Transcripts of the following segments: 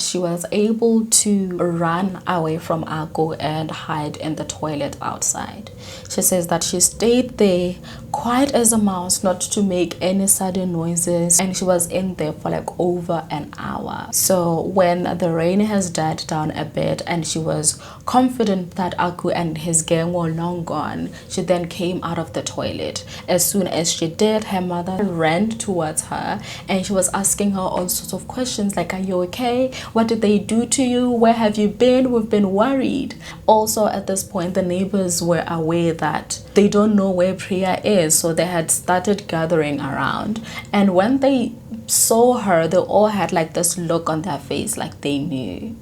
She was able to run away from Akku and hide in the toilet outside. She says that she stayed there quiet as a mouse, not to make any sudden noises, and she was in there for like over an hour. So when the rain has died down a bit and she was confident that Akku and his gang were long gone, she then came out of the toilet. As soon as she did, her mother ran towards her and she was asking her all sorts of questions like, are you okay? What did they do to you? Where have you been? We've been worried. Also at this point, the neighbors were aware that they don't know where Priya is, so they had started gathering around. And when they saw her, they all had like this look on their face like they knew.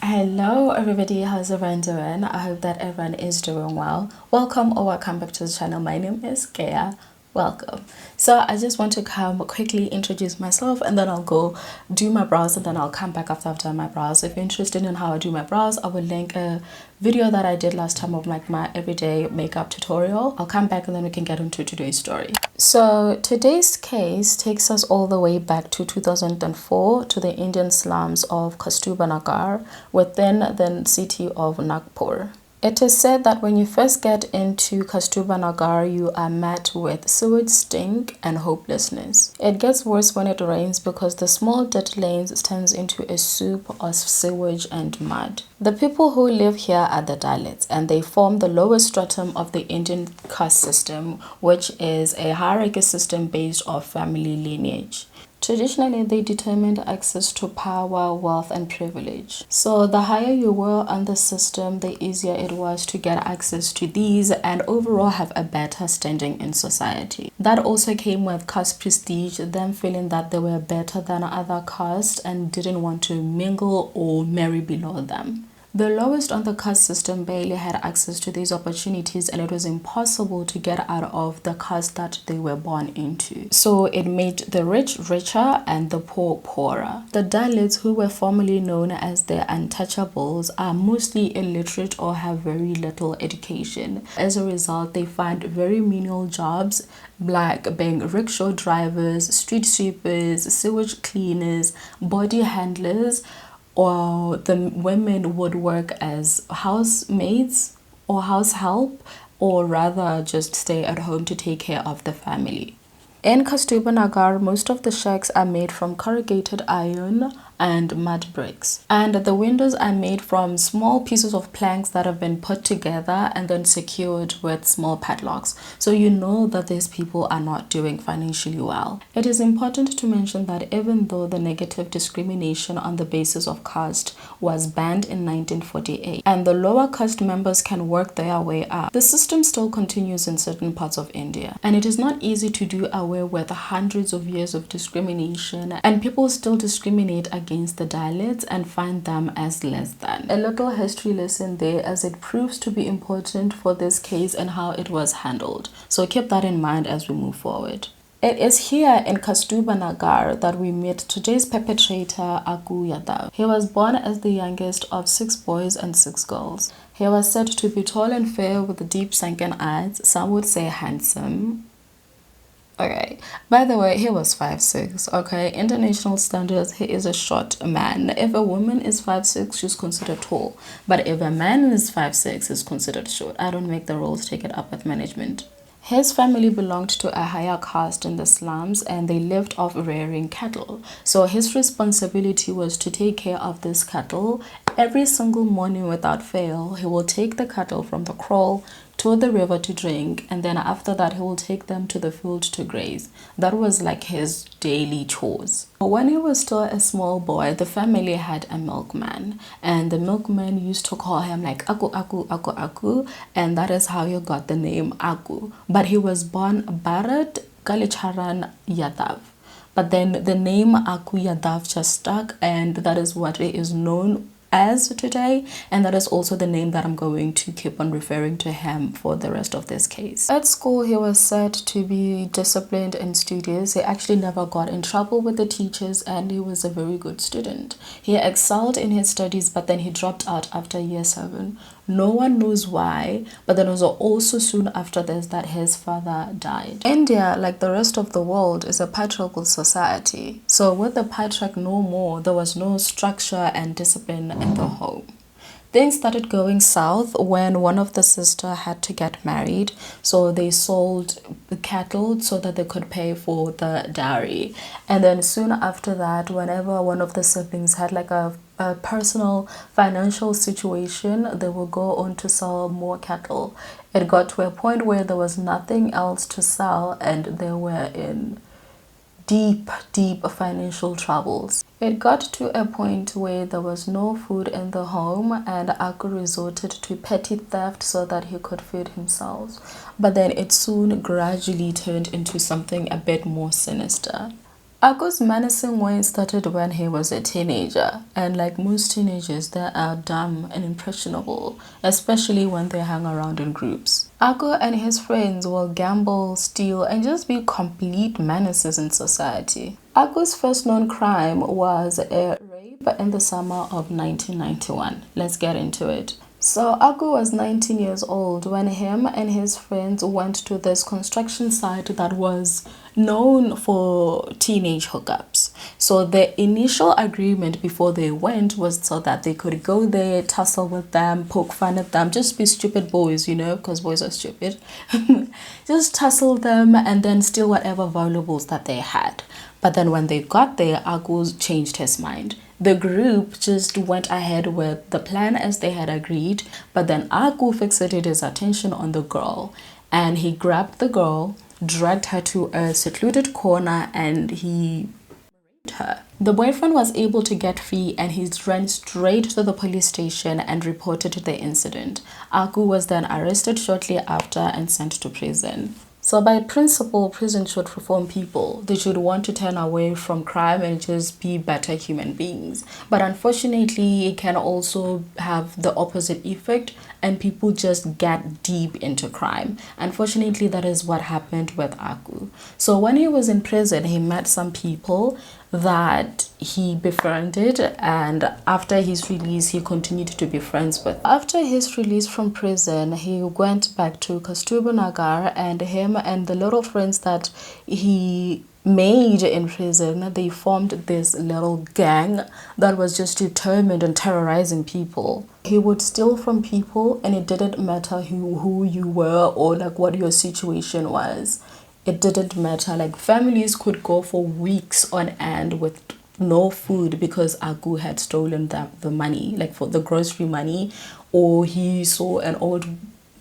Hello everybody, how's everyone doing? I hope that everyone is doing well. Welcome or welcome back to the channel. My name is Kea. Welcome. So I just want to come quickly introduce myself and then I'll go do my brows and then I'll come back after I've done my brows. If you're interested in how I do my brows, I will link a video that I did last time of like my everyday makeup tutorial. I'll come back and then we can get into today's story. So today's case takes us all the way back to 2004 to the Indian slums of Kasturba Nagar within the city of Nagpur. It is said that when you first get into Kasturba Nagar, you are met with sewage stink and hopelessness. It gets worse when it rains because the small dirt lanes turns into a soup of sewage and mud. The people who live here are the Dalits, and they form the lowest stratum of the Indian caste system, which is a hierarchy system based off family lineage. Traditionally, they determined access to power, wealth, and privilege. So the higher you were on the system, the easier it was to get access to these and overall have a better standing in society. That also came with caste prestige, them feeling that they were better than other castes and didn't want to mingle or marry below them. The lowest on the caste system barely had access to these opportunities and it was impossible to get out of the caste that they were born into. So it made the rich richer and the poor poorer. The Dalits, who were formerly known as the untouchables, are mostly illiterate or have very little education. As a result, they find very menial jobs like being rickshaw drivers, street sweepers, sewage cleaners, body handlers, or the women would work as housemaids or house help, or rather just stay at home to take care of the family. In Kasturba Nagar, most of the shacks are made from corrugated iron and mud bricks, and the windows are made from small pieces of planks that have been put together and then secured with small padlocks, so you know that these people are not doing financially well. It is important to mention that even though the negative discrimination on the basis of caste was banned in 1948 and the lower caste members can work their way up, the system still continues in certain parts of India, and it is not easy to do away with hundreds of years of discrimination, and people still discriminate against the Dalits and find them as less than. A little history lesson there, as it proves to be important for this case and how it was handled. So keep that in mind as we move forward. It is here in Kasturba Nagar that we meet today's perpetrator, Akku Yadav. He was born as the youngest of 6 boys and 6 girls. He was said to be tall and fair with deep sunken eyes, some would say handsome. Okay, by the way, he was 5'6". Okay, international standards, he is a short man. If a woman is 5'6", she's considered tall. But if a man is 5'6", he's considered short. I don't make the rules, take it up with management. His family belonged to a higher caste in the slums and they lived off rearing cattle. So his responsibility was to take care of this cattle. Every single morning without fail, he will take the cattle from the kraal to the river to drink, and then after that he will take them to the field to graze. That was like his daily chores. When he was still a small boy, the family had a milkman, and the milkman used to call him like Akku, Akku, Akku, Akku, and that is how he got the name Akku. But he was born Bharat Kalicharan Yadav. But then the name Akku Yadav just stuck, and that is what it is known as today, and that is also the name that I'm going to keep on referring to him for the rest of this case. At school, he was said to be disciplined and studious. He actually never got in trouble with the teachers and he was a very good student. He excelled in his studies, but then he dropped out after year 7. No one knows why, but then it was also soon after this that his father died. India, like the rest of the world, is a patriarchal society. So with the patriarch no more, there was no structure and discipline in the home. Things started going south when one of the sister had to get married, so they sold the cattle so that they could pay for the dowry. And then soon after that, whenever one of the siblings had like a personal financial situation, they would go on to sell more cattle. It got to a point where there was nothing else to sell and they were in deep financial troubles. It got to a point where there was no food in the home and Akku resorted to petty theft so that he could feed himself. But then it soon gradually turned into something a bit more sinister. Akku's menacing ways started when he was a teenager, and like most teenagers, they are dumb and impressionable, especially when they hang around in groups. Akku and his friends will gamble, steal, and just be complete menaces in society. Akku's first known crime was a rape in the summer of 1991. Let's get into it. So Akku was 19 years old when him and his friends went to this construction site that was known for teenage hookups. So the initial agreement before they went was so that they could go there, tussle with them, poke fun at them, just be stupid boys, you know, because boys are stupid. Just tussle them and then steal whatever valuables that they had. But then when they got there, Akku changed his mind. The group just went ahead with the plan as they had agreed, but then Akku fixated his attention on the girl and he grabbed the girl, dragged her to a secluded corner and he raped her. The boyfriend was able to get free and he ran straight to the police station and reported the incident. Akku was then arrested shortly after and sent to prison. So by principle, prison should reform people. They should want to turn away from crime and just be better human beings. But unfortunately, it can also have the opposite effect and people just get deep into crime. Unfortunately, that is what happened with Akku. So when he was in prison, he met some people that he befriended, and after his release he continued to be friends with. After his release from prison, he went back to Kasturba Nagar, and him and the little friends that he made in prison, they formed this little gang that was just determined on terrorizing people. He would steal from people and it didn't matter who you were or like what your situation was. It didn't matter. Like families could go for weeks on end with no food because Akku had stolen the money, like for the grocery money, or he saw an old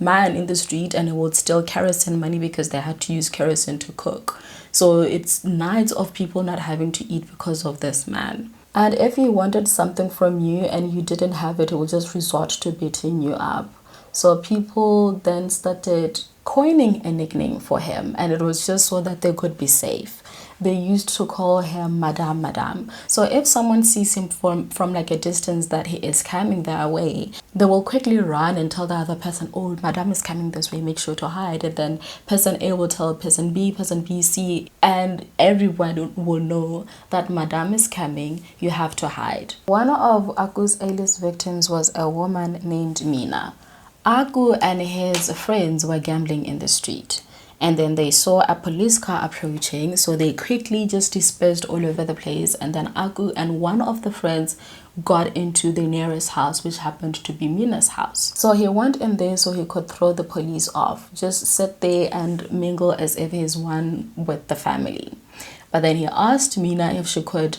man in the street and he would steal kerosene money because they had to use kerosene to cook. So it's nights of people not having to eat because of this man. And if he wanted something from you and you didn't have it, he would just resort to beating you up. So people then started coining a nickname for him, and it was just so that they could be safe. They used to call him Madame. So if someone sees him from like a distance that he is coming their way, they will quickly run and tell the other person, oh, Madame is coming this way, make sure to hide. And then person A will tell person B, C, and everyone will know that Madame is coming, you have to hide. One of Akku's earliest victims was a woman named Meena. Akku and his friends were gambling in the street, and then they saw a police car approaching, so they quickly just dispersed all over the place, and then Akku and one of the friends got into the nearest house, which happened to be Meena's house. So he went in there so he could throw the police off, just sit there and mingle as if he's one with the family. But then he asked Meena if she could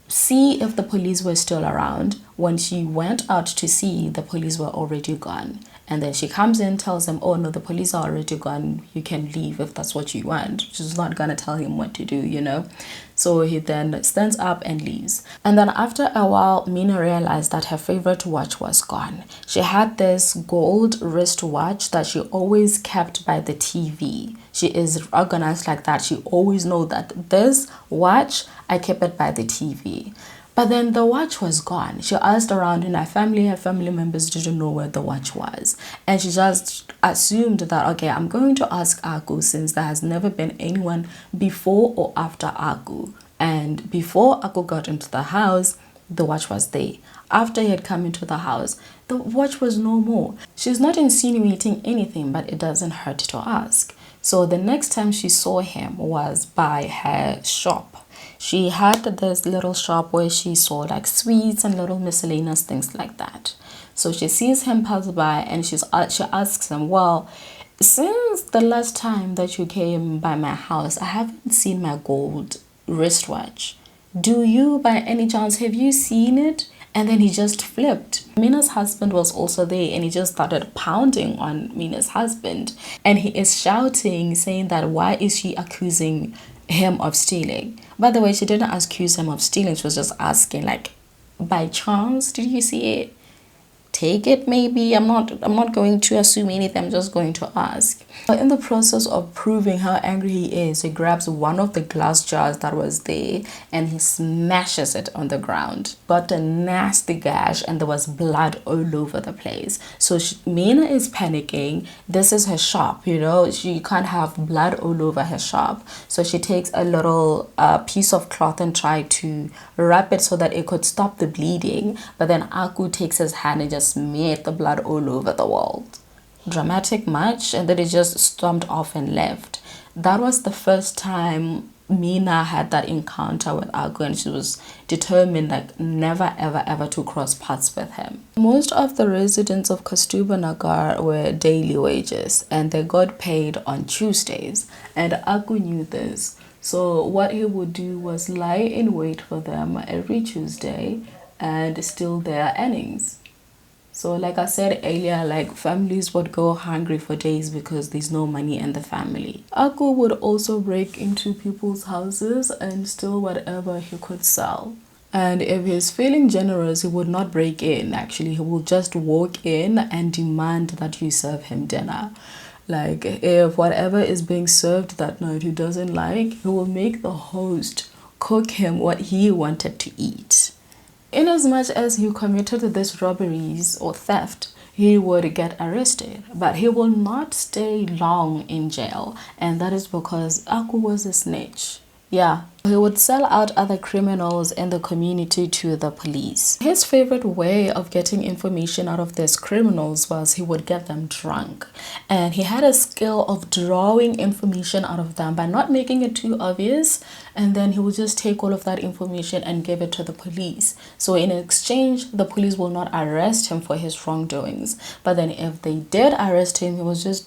see if the police were still around. When she went out to see, the police were already gone. And then she comes in, tells them, oh no, the police are already gone, you can leave if that's what you want. She's not gonna tell him what to do, you know. So he then stands up and leaves. And then after a while, Meena realized that her favorite watch was gone. She had this gold wristwatch that she always kept by the TV. She is organized like that. She always knows that this watch, I kept it by the TV. But then the watch was gone. She asked around in her family members didn't know where the watch was. And she just assumed that, okay, I'm going to ask Akku since there has never been anyone before or after Akku. And before Akku got into the house, the watch was there. After he had come into the house, the watch was no more. She's not insinuating anything, but it doesn't hurt to ask. So the next time she saw him was by her shop. She had this little shop where she sold like sweets and little miscellaneous things like that. So she sees him pass by and she asks him, well, since the last time that you came by my house, I haven't seen my gold wristwatch. Do you, by any chance, have you seen it? And then he just flipped. Meena's husband was also there and he just started pounding on Meena's husband. And he is shouting, saying that why is she accusing him of stealing? By the way, she didn't accuse him of stealing. She was just asking, like, by chance, did you see it? Take it, maybe. I'm not going to assume anything. I'm just going to ask. But in the process of proving how angry he is, he grabs one of the glass jars that was there and he smashes it on the ground. Got a nasty gash and there was blood all over the place. So Meena is panicking. This is her shop, you know. She can't have blood all over her shop. So she takes a little piece of cloth and try to wrap it so that it could stop the bleeding. But then Akku takes his hand and just smeared the blood all over the wall. Dramatic much? And then he just stomped off and left. That was the first time Meena had that encounter with Akku, and she was determined like never ever to cross paths with him. Most of the residents of Kasturba Nagar were daily wages and they got paid on Tuesdays, and Akku knew this. So what he would do was lie in wait for them every Tuesday and steal their earnings. So like I said earlier, like families would go hungry for days because there's no money in the family. Akku would also break into people's houses and steal whatever he could sell. And if he's feeling generous, he would not break in. Actually, he will just walk in and demand that you serve him dinner. Like if whatever is being served that night he doesn't like, he will make the host cook him what he wanted to eat. In as much as he committed these robberies or theft, he would get arrested, but he will not stay long in jail, and that is because Akku was a snitch. Yeah, he would sell out other criminals in the community to the police. His favorite way of getting information out of these criminals was he would get them drunk. And he had a skill of drawing information out of them by not making it too obvious. And then he would just take all of that information and give it to the police. So in exchange, the police will not arrest him for his wrongdoings. But then if they did arrest him,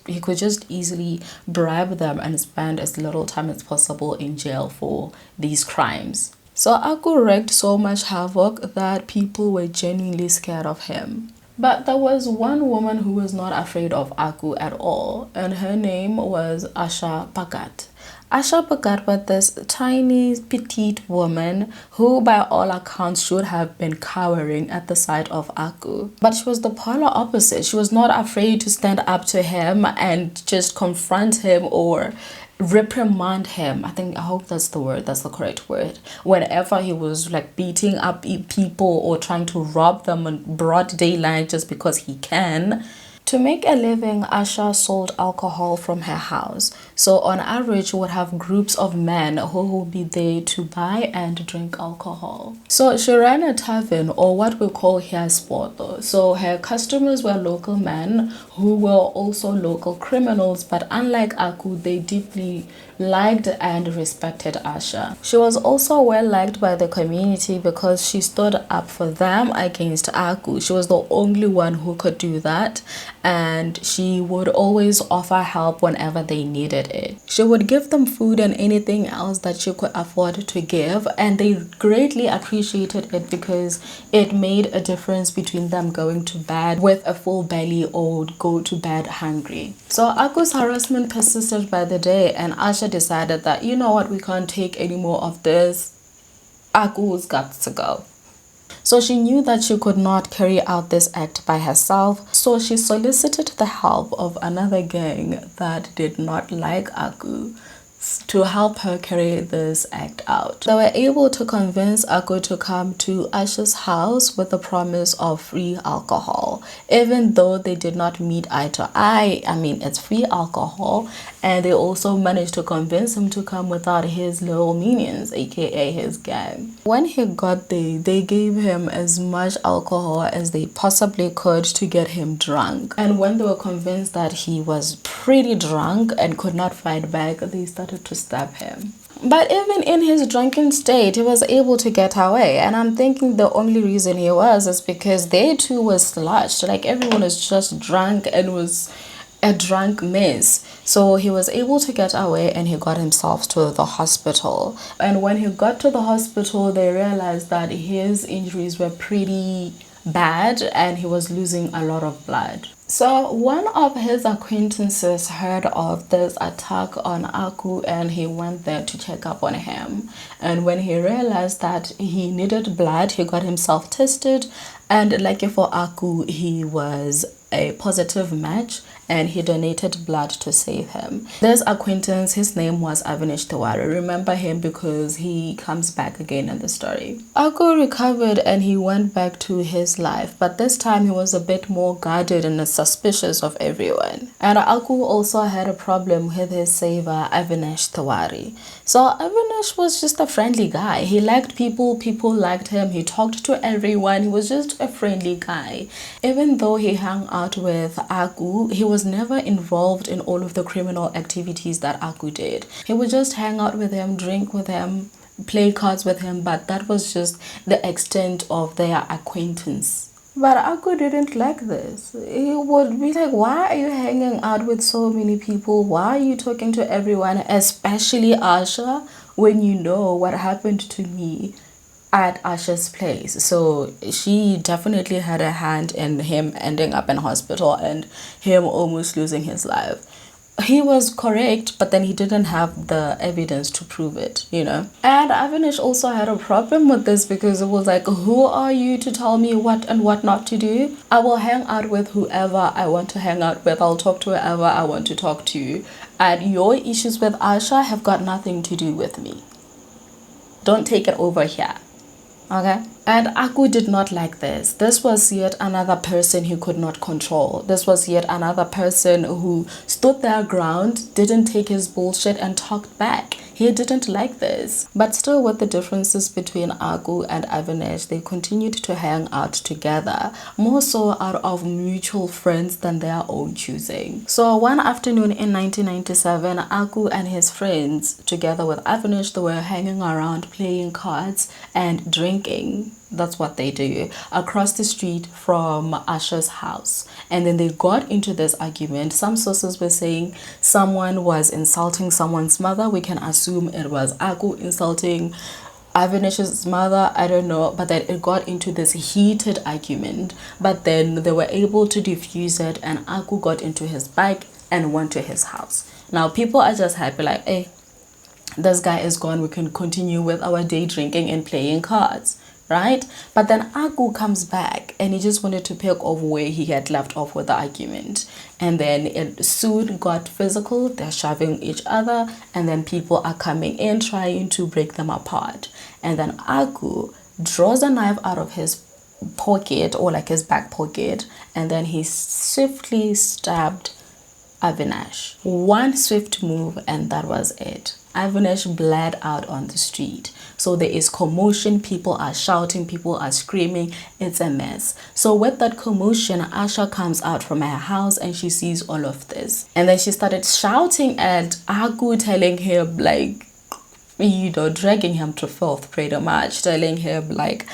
he could just easily bribe them and spend as little time as possible in jail for these crimes. So Akku wreaked so much havoc that people were genuinely scared of him. But there was one woman who was not afraid of Akku at all, and her name was Asha Bhagat. Asha Bhagat was this tiny, petite woman who by all accounts should have been cowering at the sight of Akku. But she was the polar opposite. She was not afraid to stand up to him and just confront him or reprimand him. I hope that's the correct word. Whenever he was like beating up people or trying to rob them in broad daylight just because he can. To make a living, Asha sold alcohol from her house. So on average, she would have groups of men who would be there to buy and drink alcohol. So she ran a tavern, or what we call here sport. So her customers were local men who were also local criminals, but unlike Akku, they deeply liked and respected Asha. She was also well liked by the community because she stood up for them against Akku. She was the only one who could do that, and she would always offer help whenever they needed it. She would give them food and anything else that she could afford to give, and they greatly appreciated it because it made a difference between them going to bed with a full belly or go to bed hungry. So Akku's harassment persisted by the day, and Asha decided that, you know what, we can't take any more of this. Akku's got to go. So she knew that she could not carry out this act by herself, so she solicited the help of another gang that did not like Akku to help her carry this act out. They were able to convince Akku to come to Asha's house with the promise of free alcohol, even though they did not meet eye to eye. I mean, it's free alcohol, and they also managed to convince him to come without his little minions, aka his gang. When he got there, they gave him as much alcohol as they possibly could to get him drunk, and when they were convinced that he was pretty drunk and could not fight back, they started to stab him. But even in his drunken state, he was able to get away. And I'm thinking the only reason he was is because they too was sludged. Like, everyone was just drunk and was a drunk mess. So he was able to get away, and he got himself to the hospital. And when he got to the hospital, they realized that his injuries were pretty bad and he was losing a lot of blood. So one of his acquaintances heard of this attack on Akku, and he went there to check up on him. And when he realized that he needed blood, he got himself tested, and lucky for Akku, he was a positive match, and he donated blood to save him. This acquaintance, his name was Avinash Tiwari. Remember him because he comes back again in the story. Akku recovered and he went back to his life, but this time he was a bit more guarded and suspicious of everyone. And Akku also had a problem with his savior, Avinash Tiwari. So Avinash was just a friendly guy. He liked people, people liked him, he talked to everyone, he was just a friendly guy. Even though he hung out with Akku, he was never involved in all of the criminal activities that Akku did. He would just hang out with him, drink with him, play cards with him, but that was just the extent of their acquaintance. But Akku didn't like this. He would be like, why are you hanging out with so many people? Why are you talking to everyone, especially Asha, when you know what happened to me at Asha's place? So she definitely had a hand in him ending up in hospital and him almost losing his life. He was correct, but then he didn't have the evidence to prove it, you know. And Avinash also had a problem with this because it was like, who are you to tell me what and what not to do? I will hang out with whoever I want to hang out with. I'll talk to whoever I want to talk to. And your issues with Asha have got nothing to do with me. Don't take it over here. Okay? And Akku did not like this. This was yet another person he could not control. This was yet another person who stood their ground, didn't take his bullshit, and talked back. He didn't like this. But still, with the differences between Akku and Avinash, they continued to hang out together, more so out of mutual friends than their own choosing. So one afternoon in 1997, Akku and his friends, together with Avinash, they were hanging around playing cards and drinking. That's what they do, across the street from Asha's house. And then they got into this argument. Some sources were saying someone was insulting someone's mother. We can assume it was Akku insulting Avinash's mother, I don't know, but then it got into this heated argument. But then they were able to defuse it, and Akku got into his bike and went to his house. Now people are just happy, like, hey, this guy is gone, we can continue with our day drinking and playing cards, right? But then Akku comes back and he just wanted to pick off where he had left off with the argument. And then it soon got physical. They're shoving each other, and then people are coming in trying to break them apart. And then Akku draws a knife out of his pocket, or like his back pocket, and then he swiftly stabbed Avinash. One swift move and that was it. Avinash bled out on the street. So there is commotion, people are shouting, people are screaming, it's a mess. So with that commotion, Asha comes out from her house and she sees all of this. And then she started shouting at Akku, telling him, like, you know, dragging him to filth pretty much, telling him like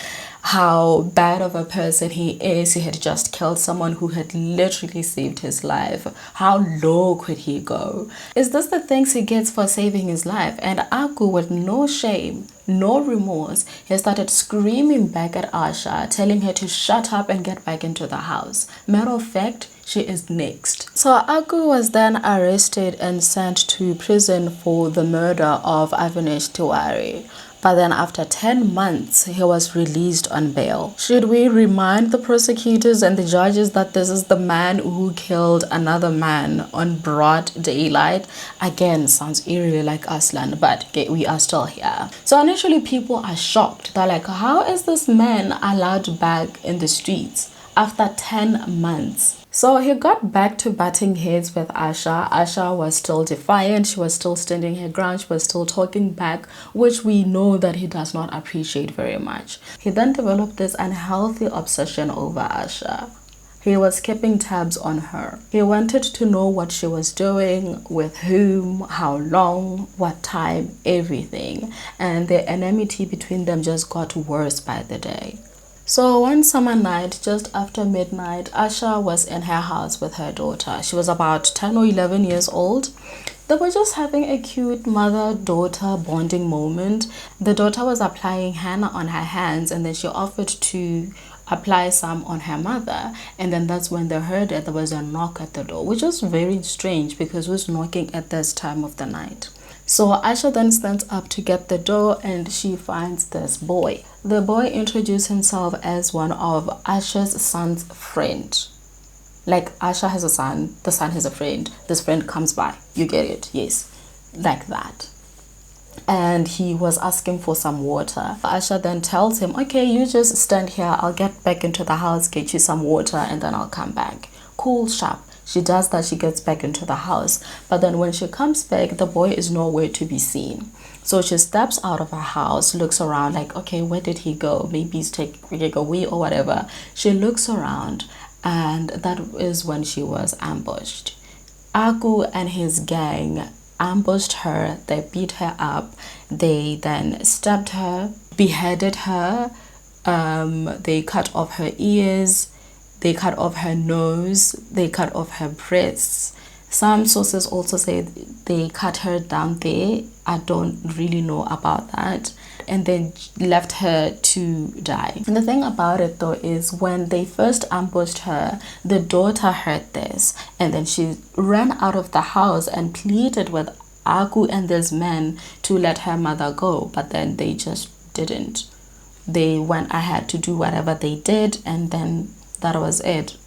how bad of a person he is. He had just killed someone who had literally saved his life. How low could he go? Is this the thanks he gets for saving his life? And Akku, with no shame, no remorse, he started screaming back at Asha, telling her to shut up and get back into the house. Matter of fact, she is next. So Akku was then arrested and sent to prison for the murder of Avinash Tiwari. But then after 10 months, he was released on bail. Should we remind the prosecutors and the judges that this is the man who killed another man on broad daylight? Again, sounds eerily like Aslan, but okay, we are still here. So initially people are shocked. They're like, how is this man allowed back in the streets after 10 months? So he got back to butting heads with Asha. Asha was still defiant. She was still standing her ground. She was still talking back, which we know that he does not appreciate very much. He then developed this unhealthy obsession over Asha. He was keeping tabs on her. He wanted to know what she was doing, with whom, how long, what time, everything. And the enmity between them just got worse by the day. So one summer night, just after midnight, Asha was in her house with her daughter. She was about 10 or 11 years old. They were just having a cute mother-daughter bonding moment. The daughter was applying henna on her hands, and then she offered to apply some on her mother. And then that's when they heard that there was a knock at the door, which was very strange because who's knocking at this time of the night? So Asha then stands up to get the door, and she finds this boy. The boy introduced himself as one of Asha's son's friend. Like Asha has a son, the son has a friend, this friend comes by. You get it? Yes, like that. And he was asking for some water. Asha then tells him, okay, you just stand here, I'll get back into the house, get you some water, and then I'll come back. Cool, sharp. She does that, she gets back into the house. But then when she comes back, the boy is nowhere to be seen. So she steps out of her house, looks around like, okay, where did he go? Maybe he's taking a wee or whatever. She looks around, and that is when she was ambushed. Akku and his gang ambushed her. They beat her up. They then stabbed her, beheaded her. They cut off her ears. They cut off her nose. They cut off her breasts. Some sources also say they cut her down there. I don't really know about that. And then left her to die. And the thing about it though is when they first ambushed her, the daughter heard this. And then she ran out of the house and pleaded with Akku and this man to let her mother go. But then they just didn't. They went ahead to do whatever they did, and then that was it.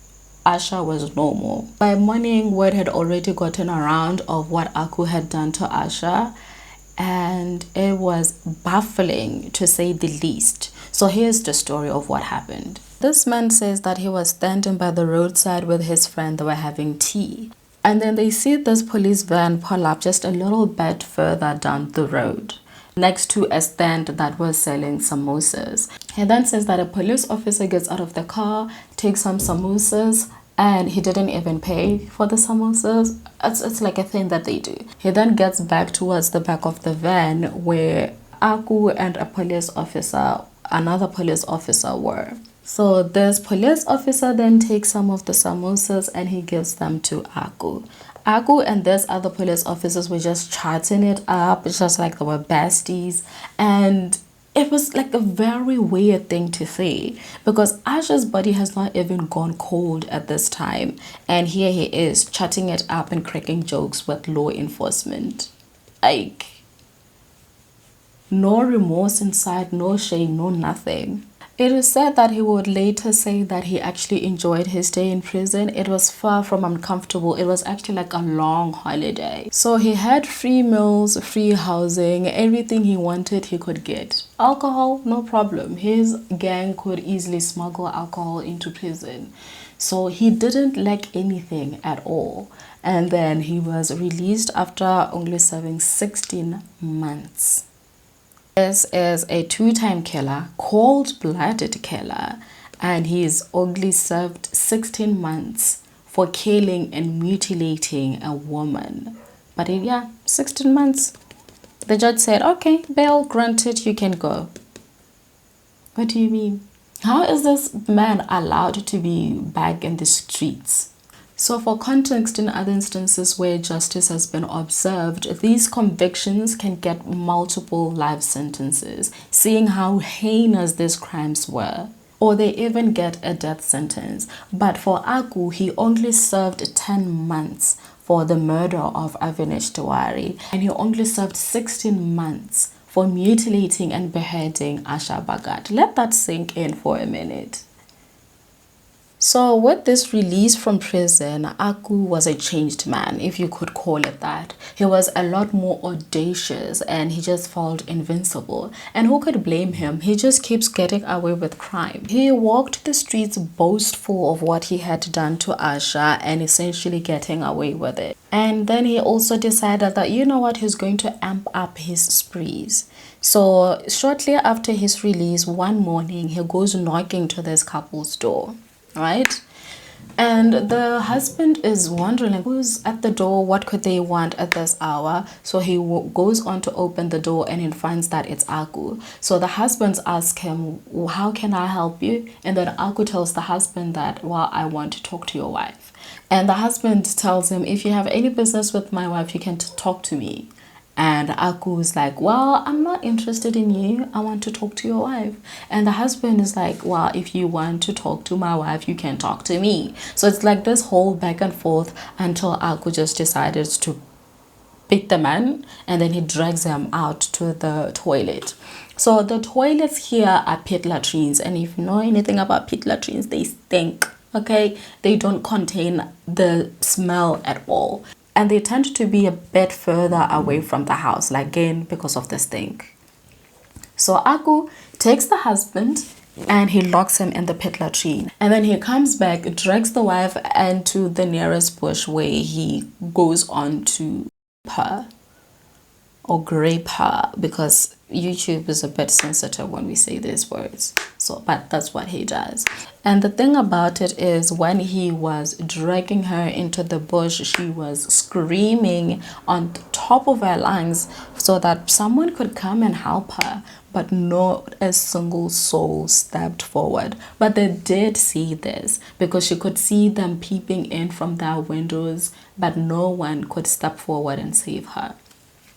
Asha was normal. By morning, word had already gotten around of what Akku had done to Asha, and it was baffling to say the least. So here's the story of what happened. This man says that he was standing by the roadside with his friend. They were having tea, and then they see this police van pull up just a little bit further down the road, next to a stand that was selling samosas. He then says that a police officer gets out of the car, takes some samosas, and he didn't even pay for the samosas. It's like a thing that they do. He then gets back towards the back of the van where Akku and another police officer were. So this police officer then takes some of the samosas and he gives them to Akku. Akku and these other police officers were just chatting it up. It's just like they were besties. And it was like a very weird thing to say because Asha's body has not even gone cold at this time. And here he is chatting it up and cracking jokes with law enforcement. Like, no remorse inside, no shame, no nothing. It is said that he would later say that he actually enjoyed his stay in prison. It was far from uncomfortable. It was actually like a long holiday. So he had free meals, free housing, everything he wanted he could get. Alcohol, no problem. His gang could easily smuggle alcohol into prison. So he didn't lack anything at all. And then he was released after only serving 16 months. This is a two-time killer, cold-blooded killer, and he's only served 16 months for killing and mutilating a woman. But yeah, 16 months. The judge said, okay, bail granted, you can go. What do you mean? How is this man allowed to be back in the streets? So for context, in other instances where justice has been observed, these convictions can get multiple life sentences, seeing how heinous these crimes were. or they even get a death sentence. But for Akku, he only served 10 months for the murder of Avinash Tiwari, and he only served 16 months for mutilating and beheading Asha Bhagat. Let that sink in for a minute. So with this release from prison, Akku was a changed man, if you could call it that. He was a lot more audacious and he just felt invincible. And who could blame him? He just keeps getting away with crime. He walked the streets boastful of what he had done to Asha and essentially getting away with it. And then he also decided that, you know what, he's going to amp up his sprees. So shortly after his release, one morning, he goes knocking to this couple's door. Right? And the husband is wondering, like, who's at the door? What could they want at this hour? So he goes on to open the door and he finds that it's Akku. So the husband asks him, how can I help you? And then Akku tells the husband that, well, I want to talk to your wife. And the husband tells him, if you have any business with my wife, you can talk to me. And Akku is like, well, I'm not interested in you. I want to talk to your wife. And the husband is like, well, if you want to talk to my wife, you can talk to me. So it's like this whole back and forth until Akku just decided to beat the man. And then he drags him out to the toilet. So the toilets here are pit latrines. And if you know anything about pit latrines, they stink. Okay? They don't contain the smell at all. And they tend to be a bit further away from the house, like again, because of the stink. So Akku takes the husband and he locks him in the pit latrine. And then he comes back, drags the wife into the nearest bush where he goes on to her or grape her, because YouTube is a bit sensitive when we say these words. So, but that's what he does. And the thing about it is, when he was dragging her into the bush, she was screaming on top of her lungs so that someone could come and help her. But not a single soul stepped forward. But they did see this because she could see them peeping in from their windows, but no one could step forward and save her.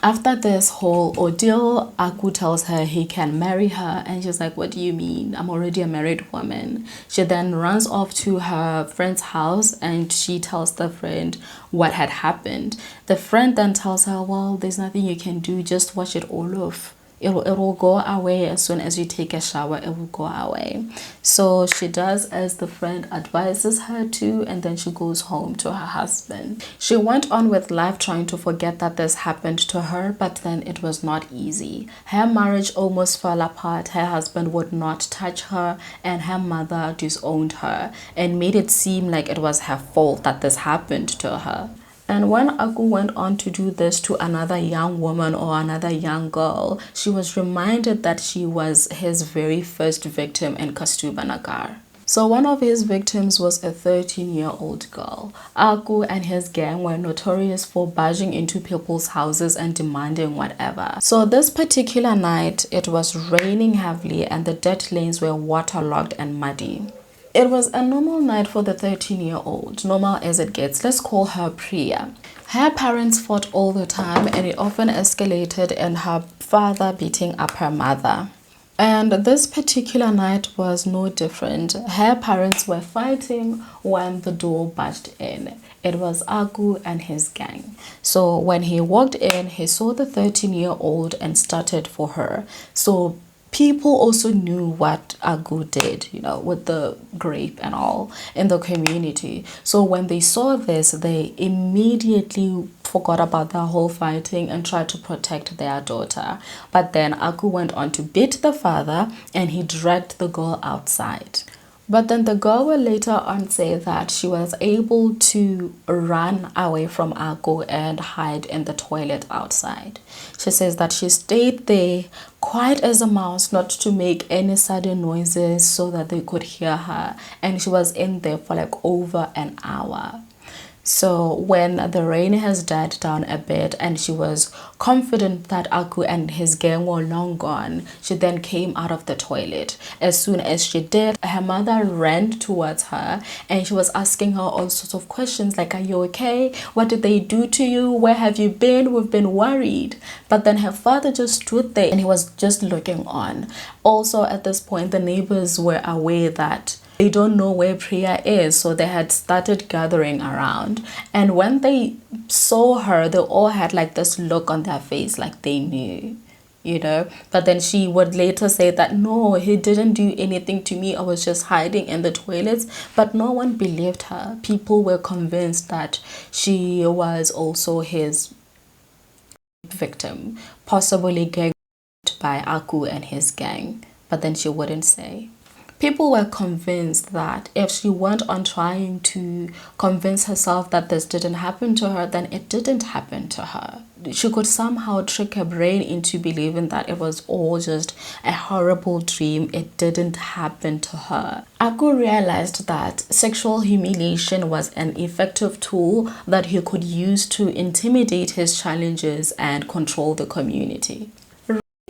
After this whole ordeal, Akku tells her he can marry her, and she's like, what do you mean? I'm already a married woman. She then runs off to her friend's house and she tells the friend what had happened. The friend then tells her, well, there's nothing you can do, just wash it all off. It will go away as soon as you take a shower. It will go away. So she does as the friend advises her to, and then she goes home to her husband. She went on with life trying to forget that this happened to her, but then it was not easy. Her marriage almost fell apart. Her husband would not touch her, and her mother disowned her and made it seem like it was her fault that this happened to her. And when Akku went on to do this to another young woman or another young girl, she was reminded that she was his very first victim in Kasturba Nagar. So one of his victims was a 13-year-old girl. Akku and his gang were notorious for barging into people's houses and demanding whatever. So this particular night, it was raining heavily and the dirt lanes were waterlogged and muddy. It was a normal night for the 13-year-old, normal as it gets. Let's call her Priya. Her parents fought all the time and it often escalated in her father beating up her mother. And this particular night was no different. Her parents were fighting when the door barged in. It was Akku and his gang. So when he walked in, he saw the 13-year-old and started for her. So people also knew what Akku did, you know, with the grape and all in the community. So when they saw this, they immediately forgot about the whole fighting and tried to protect their daughter. But then Akku went on to beat the father and he dragged the girl outside. But then the girl will later on say that she was able to run away from Akku and hide in the toilet outside. She says that she stayed there quiet as a mouse, not to make any sudden noises so that they could hear her. And she was in there for like over an hour. So when the rain has died down a bit and she was confident that Akku and his gang were long gone, she then came out of the toilet. As soon as she did, her mother ran towards her and she was asking her all sorts of questions like, are you okay? What did they do to you? Where have you been? We've been worried. But then her father just stood there and he was just looking on. Also at this point, the neighbors were aware that they don't know where Priya is, so they had started gathering around. And when they saw her, they all had like this look on their face like they knew, you know. But then she would later say that no, he didn't do anything to me, I was just hiding in the toilets. But no one believed her. People were convinced that she was also his victim, possibly ganged by Akku and his gang, but then she wouldn't say. People were convinced that if she went on trying to convince herself that this didn't happen to her, then it didn't happen to her. She could somehow trick her brain into believing that it was all just a horrible dream. It didn't happen to her. Akku realized that sexual humiliation was an effective tool that he could use to intimidate his challenges and control the community.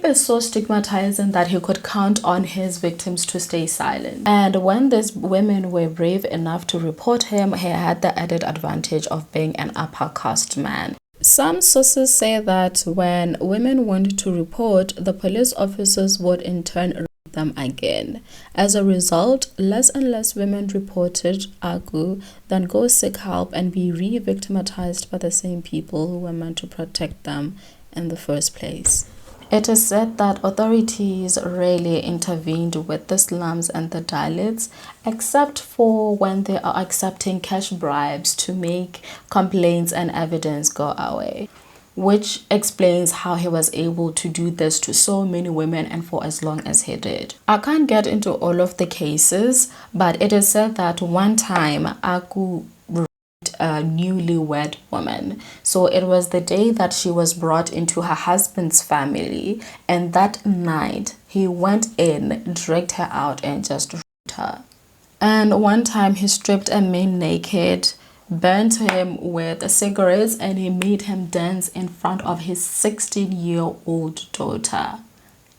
Is so stigmatizing that he could count on his victims to stay silent. And when these women were brave enough to report him, he had the added advantage of being an upper caste man. Some sources say that when women went to report, the police officers would in turn rape them again. As a result, less and less women reported Akku than go seek help and be re-victimized by the same people who were meant to protect them in the first place. It is said that authorities rarely intervened with the slums and the Dalits, except for when they are accepting cash bribes to make complaints and evidence go away, which explains how he was able to do this to so many women and for as long as he did. I can't get into all of the cases, but it is said that one time Akku a newlywed woman. So it was the day that she was brought into her husband's family, and that night he went in, dragged her out and just raped her. And one time he stripped a man naked, burnt him with cigarettes, and he made him dance in front of his 16-year-old daughter.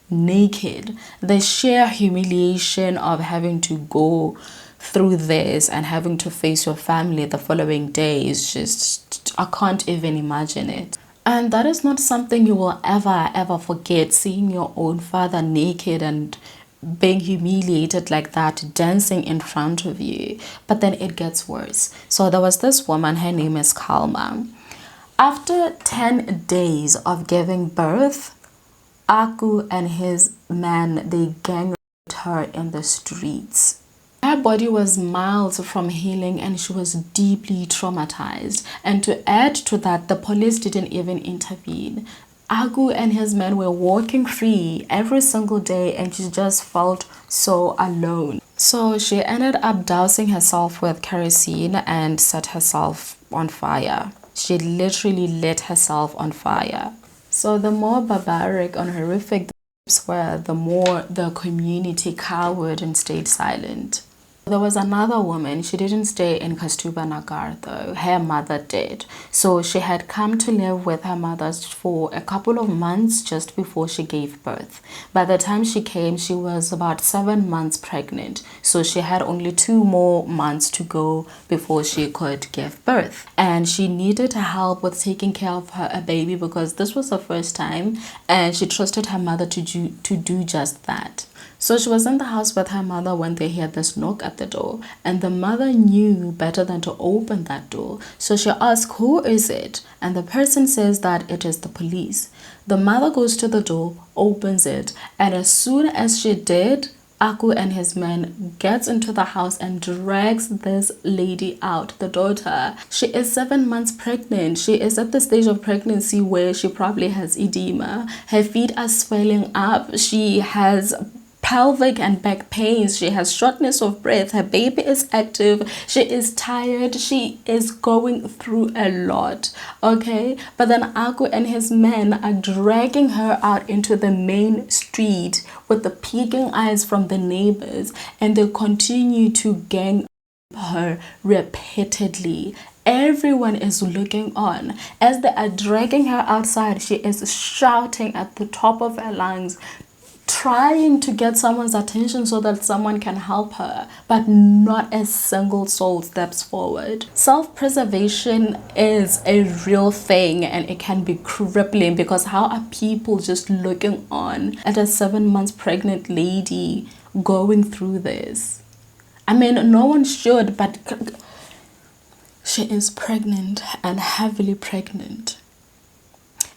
Naked. The sheer humiliation of having to go through this and having to face your family the following day is just, I can't even imagine it. And that is not something you will ever forget, seeing your own father naked and being humiliated like that, dancing in front of you. But then it gets worse. So there was this woman, her name is Kalma. After 10 days of giving birth, Akku and his man, they gang raped her in the streets. Her body was miles from healing and she was deeply traumatized. And to add to that, the police didn't even intervene. Akku and his men were walking free every single day and she just felt so alone. So she ended up dousing herself with kerosene and set herself on fire. She literally lit herself on fire. So the more barbaric and horrific the rapes were, the more the community cowered and stayed silent. There was another woman. She didn't stay in Kasturba Nagar though. Her mother did. So she had come to live with her mother for a couple of months just before she gave birth. By the time she came, she was about 7 months pregnant. So she had only 2 more months to go before she could give birth. And she needed help with taking care of her baby because this was her first time and she trusted her mother to do just that. So she was in the house with her mother when they heard this knock at the door, and the mother knew better than to open that door. So she asked, who is it? And the person says that it is the police. The mother goes to the door, opens it, and as soon as she did, Akku and his men gets into the house and drags this lady out, the daughter. She is 7 months pregnant. She is at the stage of pregnancy where she probably has edema. Her feet are swelling up. She has pelvic and back pains. She has shortness of breath. Her baby is active. She is tired. She is going through a lot. Okay, but then Akku and his men are dragging her out into the main street with the peeking eyes from the neighbors, and they continue to gang her repeatedly Everyone is looking on. As they are dragging her outside, she is shouting at the top of her lungs, trying to get someone's attention so that someone can help her, but not a single soul steps forward. Self-preservation is a real thing, and it can be crippling, because how are people just looking on at a 7 months pregnant lady going through this? I mean, no one should, but she is pregnant and heavily pregnant.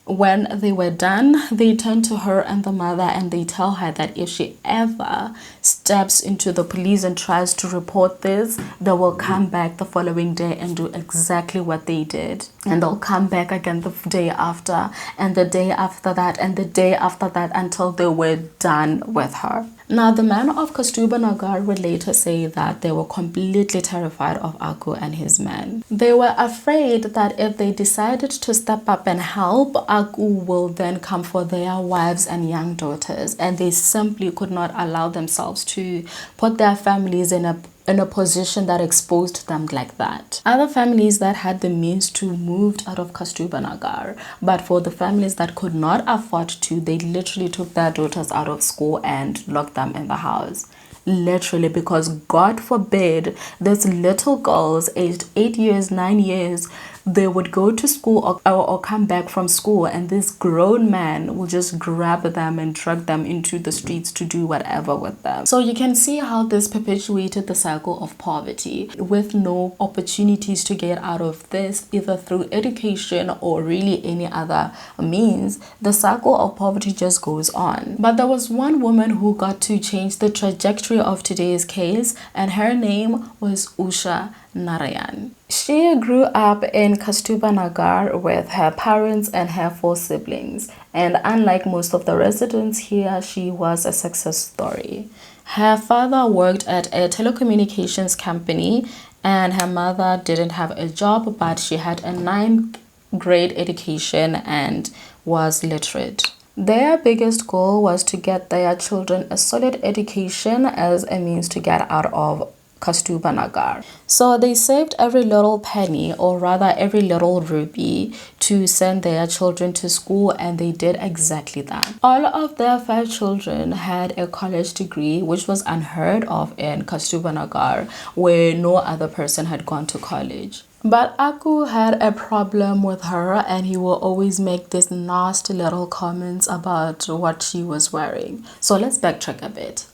When they were done, they turn to her and the mother and they tell her that if she ever steps into the police and tries to report this, they will come back the following day and do exactly what they did. And they'll come back again the day after, and the day after that, and the day after that, until they were done with her. Now, the men of Kasturba Nagar would later say that they were completely terrified of Akku and his men. They were afraid that if they decided to step up and help, Akku will then come for their wives and young daughters, and they simply could not allow themselves to put their families in a position that exposed them like that. Other families that had the means to moved out of Kasturba Nagar, but for the families that could not afford to, they literally took their daughters out of school and locked them in the house. Literally, because God forbid these little girls aged 8 years, 9 years, they would go to school or come back from school, and this grown man will just grab them and drag them into the streets to do whatever with them. So you can see how this perpetuated the cycle of poverty, with no opportunities to get out of this, either through education or really any other means. The cycle of poverty just goes on. But there was one woman who got to change the trajectory of today's case, and her name was Usha Narayane. She grew up in Kasturba Nagar with her parents and her 4 siblings, and unlike most of the residents here, she was a success story. Her father worked at a telecommunications company, and her mother didn't have a job, but she had a 9th grade education and was literate. Their biggest goal was to get their children a solid education as a means to get out of Kasturba Nagar. So they saved every little penny, or rather every little rupee, to send their children to school, and they did exactly that. All of their 5 children had a college degree, which was unheard of in Kasturba Nagar, where no other person had gone to college. But Akku had a problem with her, and he will always make these nasty little comments about what she was wearing. So let's backtrack a bit.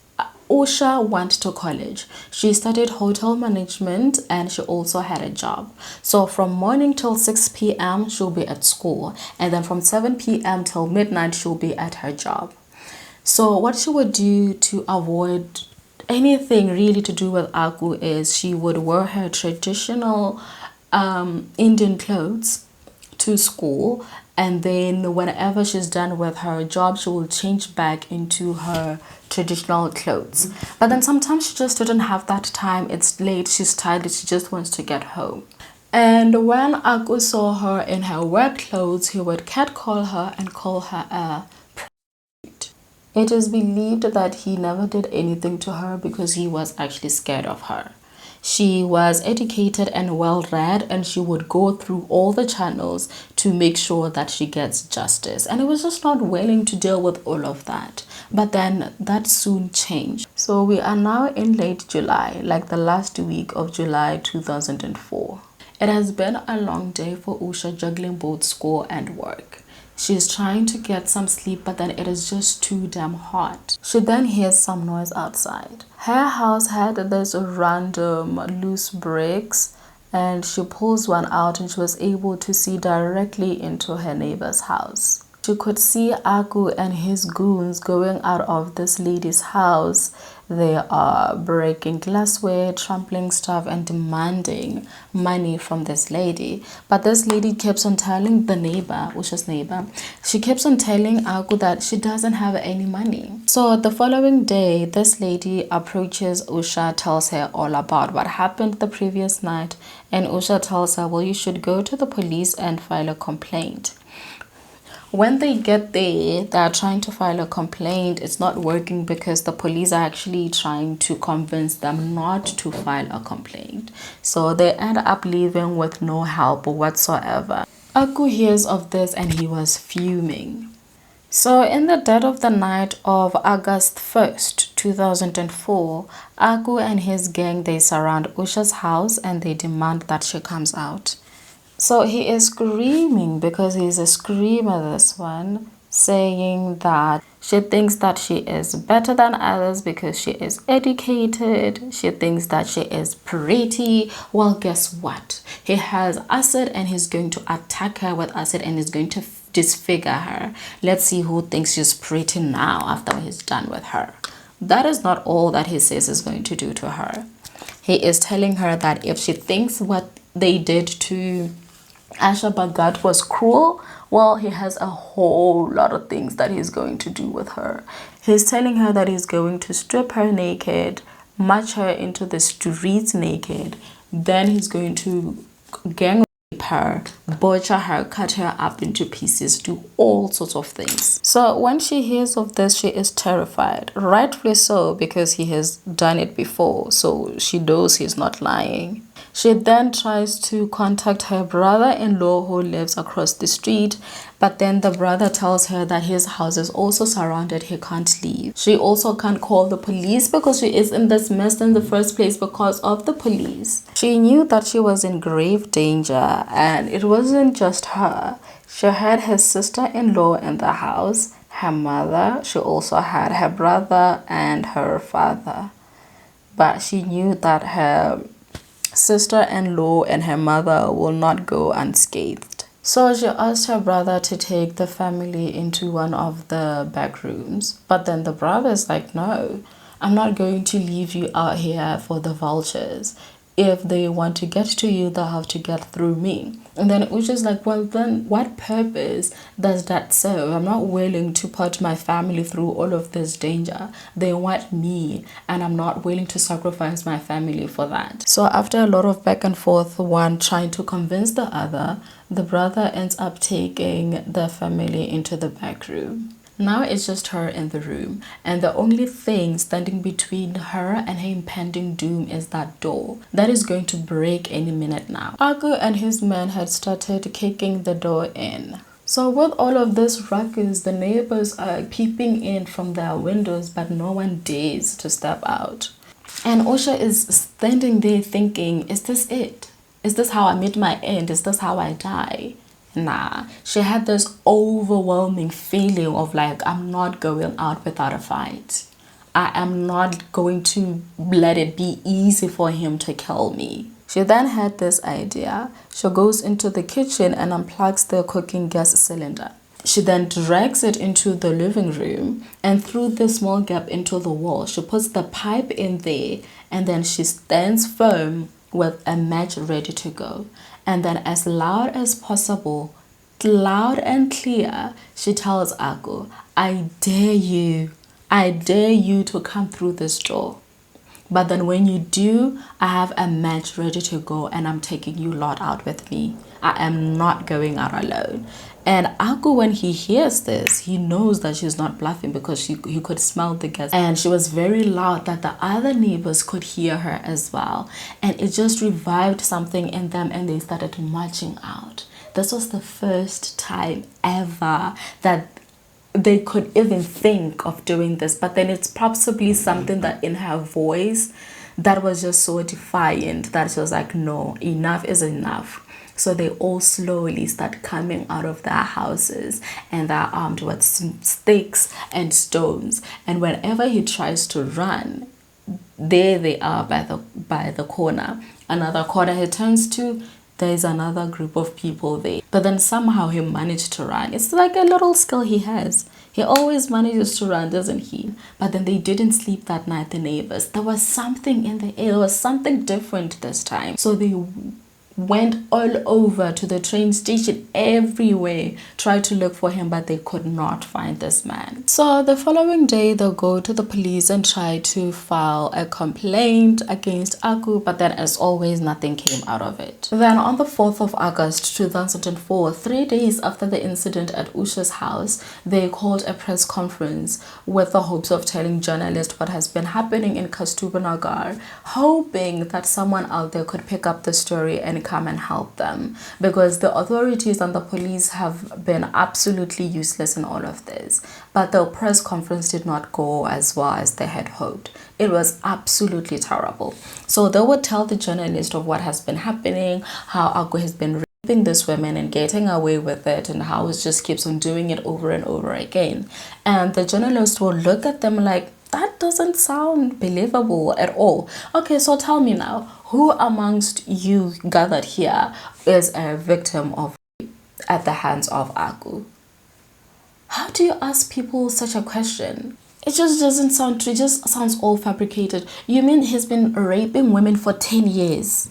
Usha went to college. She studied hotel management, and she also had a job. So from morning till 6 p.m. she'll be at school, and then from 7 p.m. till midnight she'll be at her job. So what she would do to avoid anything really to do with Akku is she would wear her traditional Indian clothes to school, and then whenever she's done with her job, she will change back into her traditional clothes. But then sometimes she just didn't have that time. It's late, she's tired, she just wants to get home. And when Akku saw her in her work clothes, he would catcall her and call her a prostitute. It is believed that he never did anything to her because he was actually scared of her. She was educated and well-read, and she would go through all the channels to make sure that she gets justice. And he was just not willing to deal with all of that. But then that soon changed. So we are now in late July, like the last week of July 2004. It has been a long day for Usha, juggling both school and work. She's trying to get some sleep, but then it is just too damn hot. She then hears some noise outside. Her house had this random loose bricks, and she pulls one out and she was able to see directly into her neighbor's house. She could see Akku and his goons going out of this lady's house. They are breaking glassware, trampling stuff, and demanding money from this lady. But this lady keeps on telling the neighbor, Usha's neighbor, she keeps on telling Akku that she doesn't have any money. So the following day, this lady approaches Usha, tells her all about what happened the previous night, and Usha tells her, well, you should go to the police and file a complaint. When they get there, they're trying to file a complaint. It's not working because the police are actually trying to convince them not to file a complaint. So they end up leaving with no help whatsoever. Akku hears of this and he was fuming. So in the dead of the night of August 1st, 2004, Akku and his gang, they surround Usha's house and they demand that she comes out. So he is screaming because he's a screamer, this one, saying that she thinks that she is better than others because she is educated. She thinks that she is pretty. Well, guess what? He has acid and he's going to attack her with acid and is going to disfigure her. Let's see who thinks she's pretty now after he's done with her. That is not all that he says is going to do to her. He is telling her that if she thinks what they did to Asha Bhagat was cruel, well, he has a whole lot of things that he's going to do with her. He's telling her that he's going to strip her naked, march her into the streets naked, then he's going to gang rape her, butcher her, cut her up into pieces, do all sorts of things. So when she hears of this, she is terrified, rightfully so, because he has done it before, so she knows he's not lying. She then tries to contact her brother-in-law who lives across the street, but then the brother tells her that his house is also surrounded, he can't leave. She also can't call the police because she is in this mess in the first place because of the police. She knew that she was in grave danger, and it wasn't just her. She had her sister-in-law in the house, her mother, she also had her brother and her father. But she knew that her sister-in-law and her mother will not go unscathed. So she asked her brother to take the family into one of the back rooms. But then the brother is like, no, I'm not going to leave you out here for the vultures. If they want to get to you, they'll have to get through me. And then it was just like, well, then what purpose does that serve? I'm not willing to put my family through all of this danger. They want me, and I'm not willing to sacrifice my family for that. So after a lot of back and forth, one trying to convince the other, the brother ends up taking the family into the back room. Now it's just her in the room, and the only thing standing between her and her impending doom is that door that is going to break any minute now. Akku and his men had started kicking the door in. So with all of this ruckus, the neighbors are peeping in from their windows, but no one dares to step out. And Usha is standing there thinking, is this it? Is this how I meet my end? Is this how I die? Nah, she had this overwhelming feeling of like, I'm not going out without a fight. I am not going to let it be easy for him to kill me. She then had this idea. She goes into the kitchen and unplugs the cooking gas cylinder. She then drags it into the living room, and through the small gap into the wall, she puts the pipe in there, and then she stands firm with a match ready to go. And then as loud as possible, loud and clear, she tells Akku, I dare you to come through this door. But then when you do, I have a match ready to go and I'm taking you lot out with me. I am not going out alone. And Akku, when he hears this, he knows that she's not bluffing because he could smell the gas. And she was very loud that the other neighbors could hear her as well. And it just revived something in them and they started marching out. This was the first time ever that they could even think of doing this. But then it's possibly something that in her voice that was just so defiant that she was like, no, enough is enough. So they all slowly start coming out of their houses and they're armed with sticks and stones. And whenever he tries to run, there they are by the corner. Another corner he turns to, there's another group of people there. But then somehow he managed to run. It's like a little skill he has. He always manages to run, doesn't he? But then they didn't sleep that night, the neighbors. There was something in the air. There was something different this time. So they went all over to the train station, everywhere, tried to look for him, but they could not find this man. So the following day, they'll go to the police and try to file a complaint against Akku, but then as always, nothing came out of it. Then on the 4th of August 2004, 3 days after the incident at Usha's house, they called a press conference with the hopes of telling journalists what has been happening in Kasturba Nagar, hoping that someone out there could pick up the story and come and help them, because the authorities and the police have been absolutely useless in all of this. But the press conference did not go as well as they had hoped. It was absolutely terrible. So they would tell the journalist of what has been happening, how Akku has been raping these women and getting away with it, and how it just keeps on doing it over and over again. And the journalist will look at them like, that doesn't sound believable at all. Okay, so tell me now, who amongst you gathered here is a victim of rape at the hands of Akku? How do you ask people such a question? It just doesn't sound true. It just sounds all fabricated. You mean he's been raping women for 10 years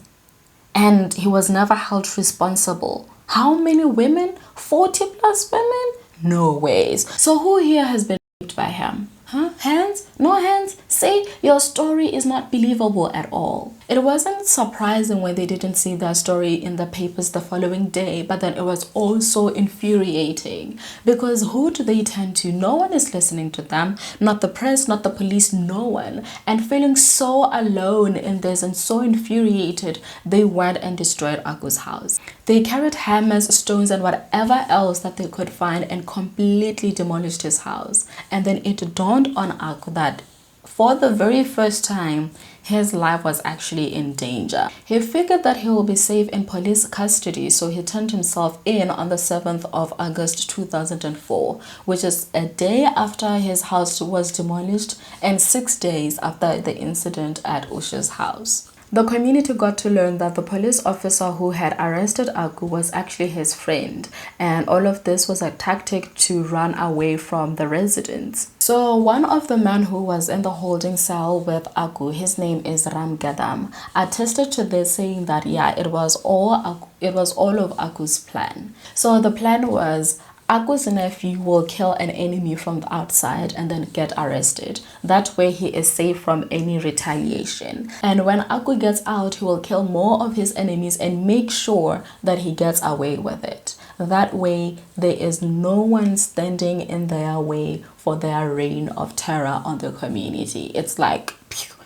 and he was never held responsible? How many women? 40 plus women? No ways. So who here has been raped by him? Huh? Hands? No hands? Say your story is not believable at all. It wasn't surprising when they didn't see their story in the papers the following day, but then it was also infuriating, because who do they turn to? No one is listening to them, not the press, not the police, no one. And feeling so alone in this and so infuriated, they went and destroyed Akku's house. They carried hammers, stones, and whatever else that they could find and completely demolished his house. And then it dawned on Akku that for the very first time, his life was actually in danger. He figured that he will be safe in police custody, so he turned himself in on the 7th of August 2004, which is a day after his house was demolished and 6 days after the incident at Usha's house. The community got to learn that the police officer who had arrested Akku was actually his friend, and all of this was a tactic to run away from the residents. So one of the men who was in the holding cell with Akku, his name is Gadam, attested to this, saying that yeah, it was all of Akku's plan. So the plan was, Akku's nephew will kill an enemy from the outside and then get arrested. That way he is safe from any retaliation. And when Akku gets out, he will kill more of his enemies and make sure that he gets away with it. That way there is no one standing in their way for their reign of terror on the community. It's like, phew,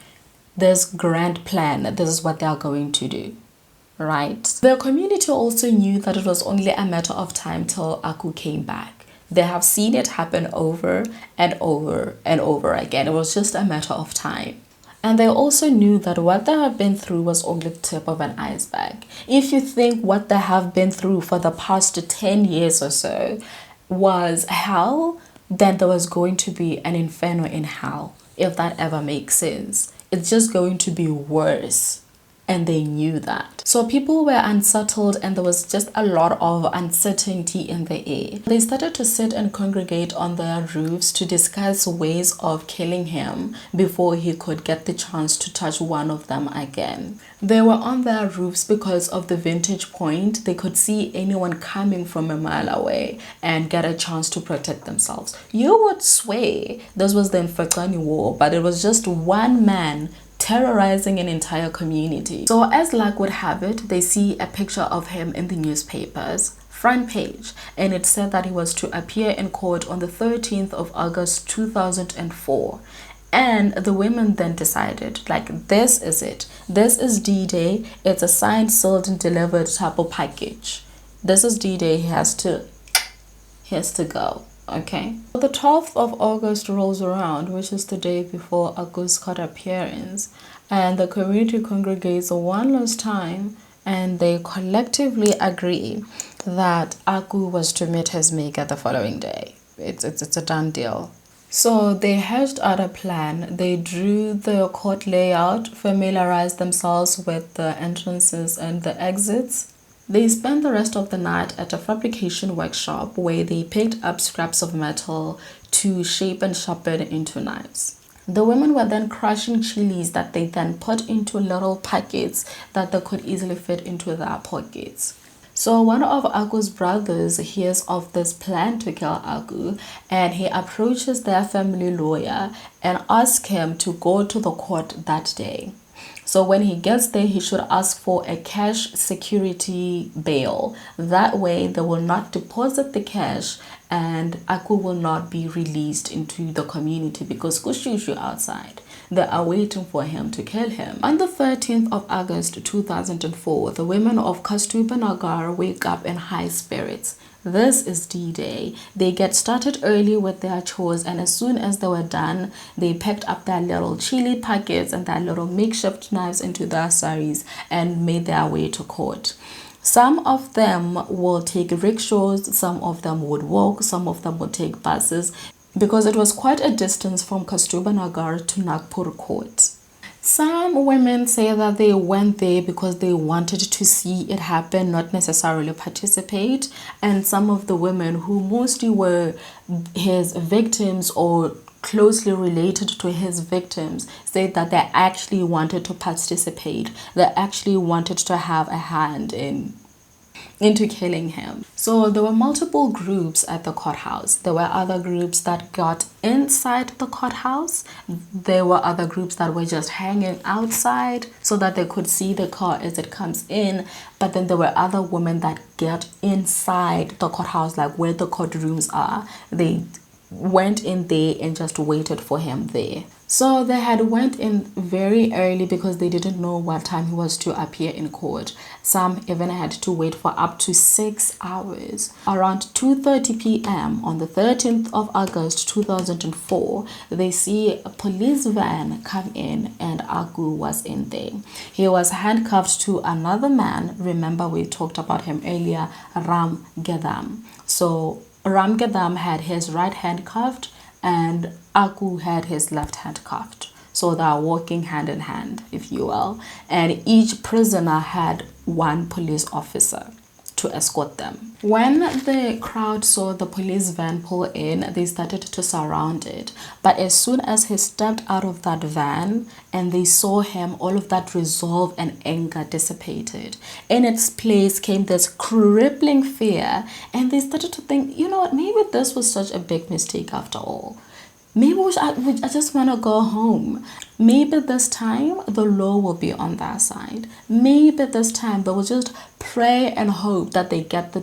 this grand plan, this is what they are going to do. Right? The community also knew that it was only a matter of time till Akku came back. They have seen it happen over and over and over again. It was just a matter of time. And they also knew that what they have been through was only the tip of an iceberg. If you think what they have been through for the past 10 years or so was hell, then there was going to be an inferno in hell, if that ever makes sense. It's just going to be worse. And they knew that. So people were unsettled and there was just a lot of uncertainty in the air. They started to sit and congregate on their roofs to discuss ways of killing him before he could get the chance to touch one of them again. They were on their roofs because of the vantage point. They could see anyone coming from a mile away and get a chance to protect themselves. You would swear this was the Mfecane War, but it was just one man terrorizing an entire community. So as luck would have it, they see a picture of him in the newspapers, front page, and it said that he was to appear in court on the 13th of August 2004. And the women then decided, like, this is it. This is D-Day. It's a signed, sealed, and delivered type of package. This is D-Day. He has to go. Okay, the 12th of August rolls around, which is the day before Akku's court appearance, and the community congregates one last time and they collectively agree that Akku was to meet his maker the following day. It's a done deal. So they hatched out a plan. They drew the court layout, familiarized themselves with the entrances and the exits. They spent the rest of the night at a fabrication workshop where they picked up scraps of metal to shape and sharpen into knives. The women were then crushing chilies that they then put into little packets that they could easily fit into their pockets. So one of Akku's brothers hears of this plan to kill Akku, and he approaches their family lawyer and asks him to go to the court that day. So when he gets there, he should ask for a cash security bail. That way they will not deposit the cash and Akku will not be released into the community because Kushushu outside. They are waiting for him to kill him. On the 13th of August 2004, the women of Kasturba Nagar wake up in high spirits. This is D-Day. They get started early with their chores, and as soon as they were done, they picked up their little chili packets and their little makeshift knives into their saris and made their way to court. Some of them will take rickshaws, some of them would walk, some of them would take buses because it was quite a distance from Kasturba Nagar to Nagpur court. Some women say that they went there because they wanted to see it happen, not necessarily participate. And some of the women who mostly were his victims or closely related to his victims said that they actually wanted to participate. They actually wanted to have a hand into killing him. So there were multiple groups at the courthouse. There were other groups that got inside the courthouse. There were other groups that were just hanging outside so that they could see the car as it comes in. But then there were other women that get inside the courthouse, like where the courtrooms are. They went in there and just waited for him there. So they had went in very early because they didn't know what time he was to appear in court. Some even had to wait for up to 6 hours. Around 2:30 p.m. on the 13th of August 2004, they see a police van come in and Akku was in there. He was handcuffed to another man. Remember, we talked about him earlier, Ram Gedam. So Ram Gedam had his right hand cuffed and Akku had his left hand cuffed. So they are walking hand in hand, if you will. And each prisoner had one police officer to escort them. When the crowd saw the police van pull in, they started to surround it. But as soon as he stepped out of that van and they saw him, all of that resolve and anger dissipated. In its place came this crippling fear, and they started to think, you know what, maybe this was such a big mistake after all. Maybe I just want to go home. Maybe this time the law will be on their side. Maybe this time they will just pray and hope that they get the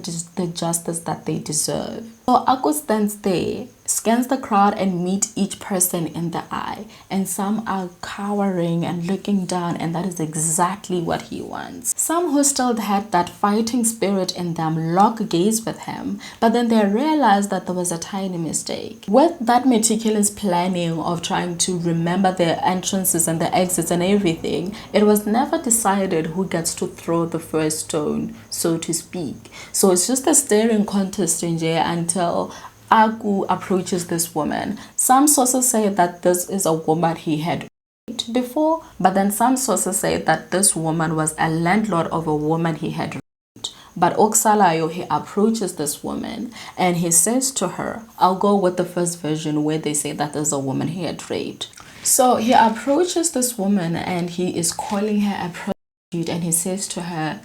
justice that they deserve. So Akku stands there, scans the crowd and meets each person in the eye. And some are cowering and looking down, and that is exactly what he wants. Some who still had that fighting spirit in them lock gaze with him, but then they realize that there was a tiny mistake. With that meticulous planning of trying to remember the entrances and the exits and everything, it was never decided who gets to throw the first stone, so to speak. So it's just a staring contest in there until Akku approaches this woman. Some sources say that this is a woman he had raped before, but then some sources say that this woman was a landlord of a woman he had raped. But Oksalayo, he approaches this woman and he says to her, I'll go with the first version where they say that there's a woman he had raped. So he approaches this woman and he is calling her a prostitute, and he says to her,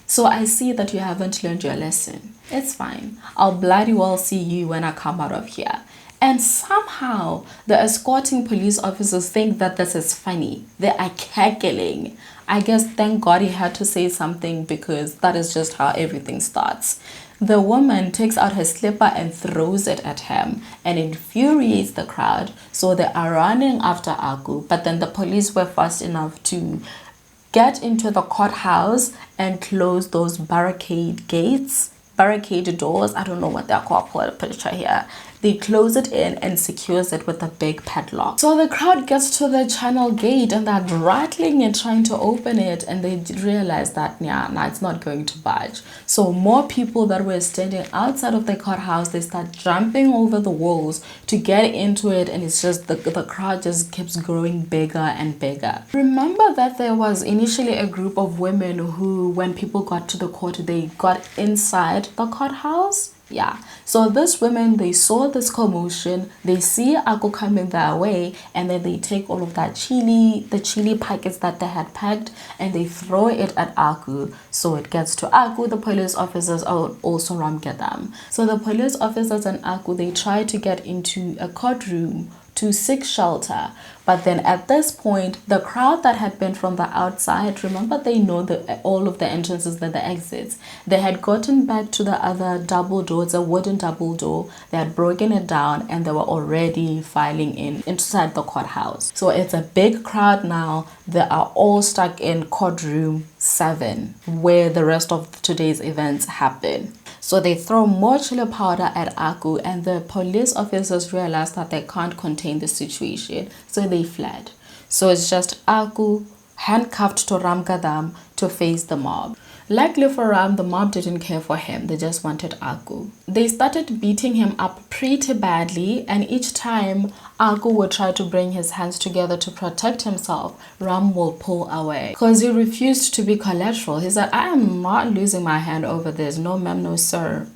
so I see that you haven't learned your lesson. It's fine. I'll bloody well see you when I come out of here. And somehow the escorting police officers think that this is funny. They are cackling. I guess thank God he had to say something, because that is just how everything starts. The woman takes out her slipper and throws it at him and infuriates the crowd. So they are running after Akku, but then the police were fast enough to get into the courthouse and close those barricade doors. I don't know what they're called. I'll put a picture here. They close it in and secures it with a big padlock. So the crowd gets to the channel gate and they're rattling and trying to open it, and they realize that it's not going to budge. So more people that were standing outside of the courthouse, they start jumping over the walls to get into it, and it's just the crowd just keeps growing bigger and bigger. Remember that there was initially a group of women who, when people got to the court, they got inside the courthouse. Yeah, so these women, they saw this commotion, they see Akku coming their way, and then they take all of that chili, the chili packets that they had packed, and they throw it at Akku. So it gets to Akku. The police officers also get them. So the police officers and Akku, they try to get into a courtroom to seek shelter. But then at this point, the crowd that had been from the outside, remember, they know all of the entrances and the exits. They had gotten back to the other double doors, a wooden double door. They had broken it down and they were already filing inside the courthouse. So it's a big crowd now. They are all stuck in courtroom 7, where the rest of today's events happen. So they throw more chili powder at Akku, and the police officers realize that they can't contain the situation, so they fled. So it's just Akku handcuffed to Ramgadam to face the mob. Luckily for Ram, the mob didn't care for him. They just wanted Akku. They started beating him up pretty badly, and each time Akku would try to bring his hands together to protect himself, Ram will pull away because he refused to be collateral. He said, I am not losing my hand over this. No ma'am, no sir.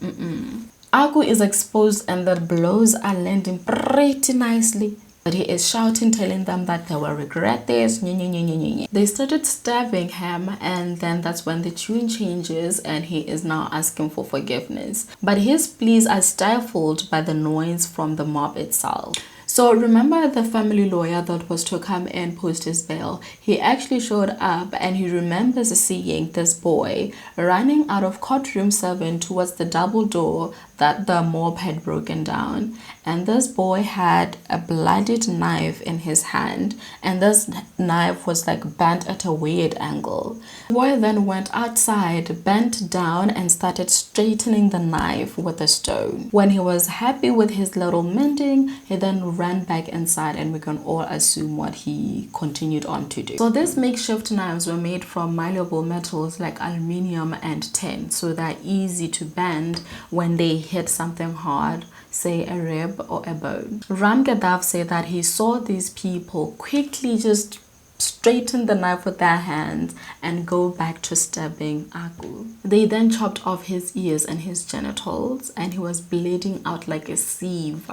Akku is exposed and the blows are landing pretty nicely. But he is shouting, telling them that they will regret this. They started stabbing him, and then that's when the tune changes and he is now asking for forgiveness. But his pleas are stifled by the noise from the mob itself. So remember the family lawyer that was to come and post his bail? He actually showed up and he remembers seeing this boy running out of courtroom 7 towards the double door that the mob had broken down. And this boy had a bloodied knife in his hand, and this knife was like bent at a weird angle. The boy then went outside, bent down, and started straightening the knife with a stone. When he was happy with his little mending, he then ran back inside, and we can all assume what he continued on to do. So these makeshift knives were made from malleable metals like aluminium and tin, so they're easy to bend when they hit something hard, say a rib or a bone. Ram Yadav said that he saw these people quickly just straighten the knife with their hands and go back to stabbing Akku. They then chopped off his ears and his genitals, and he was bleeding out like a sieve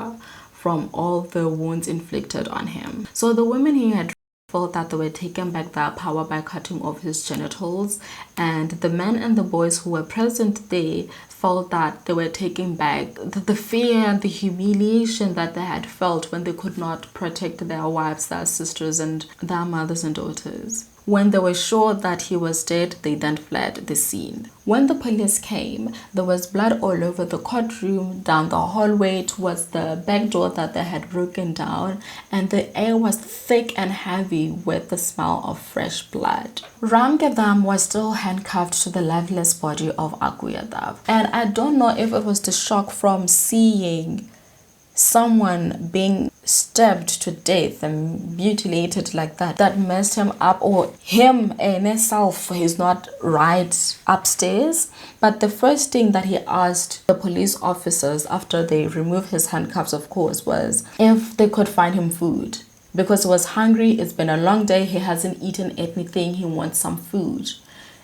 from all the wounds inflicted on him. So the women he had felt that they were taking back their power by cutting off his genitals, and the men and the boys who were present there felt that they were taking back the fear and the humiliation that they had felt when they could not protect their wives, their sisters, and their mothers and daughters. When they were sure that he was dead, they then fled the scene. When the police came, there was blood all over the courtroom, down the hallway towards the back door that they had broken down, and the air was thick and heavy with the smell of fresh blood. Ram Yadav was still handcuffed to the lifeless body of Akku Yadav, and I don't know if it was the shock from seeing someone being stabbed to death and mutilated like that messed him up, or him in himself, he's not right upstairs. But the first thing that he asked the police officers after they removed his handcuffs, of course, was if they could find him food, because he was hungry. It's been a long day, he hasn't eaten anything, he wants some food.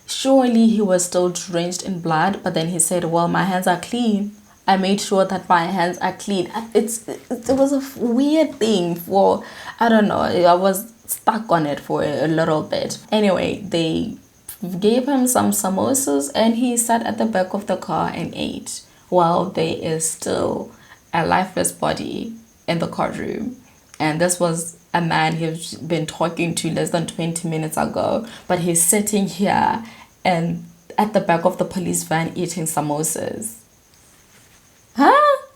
Surely he was still drenched in blood, but then he said, well, my hands are clean. I made sure that my hands are clean. It was a weird thing for, I don't know, I was stuck on it for a little bit. Anyway, they gave him some samosas and he sat at the back of the car and ate while there is still a lifeless body in the courtroom. And this was a man he's been talking to less than 20 minutes ago, but he's sitting here and at the back of the police van eating samosas.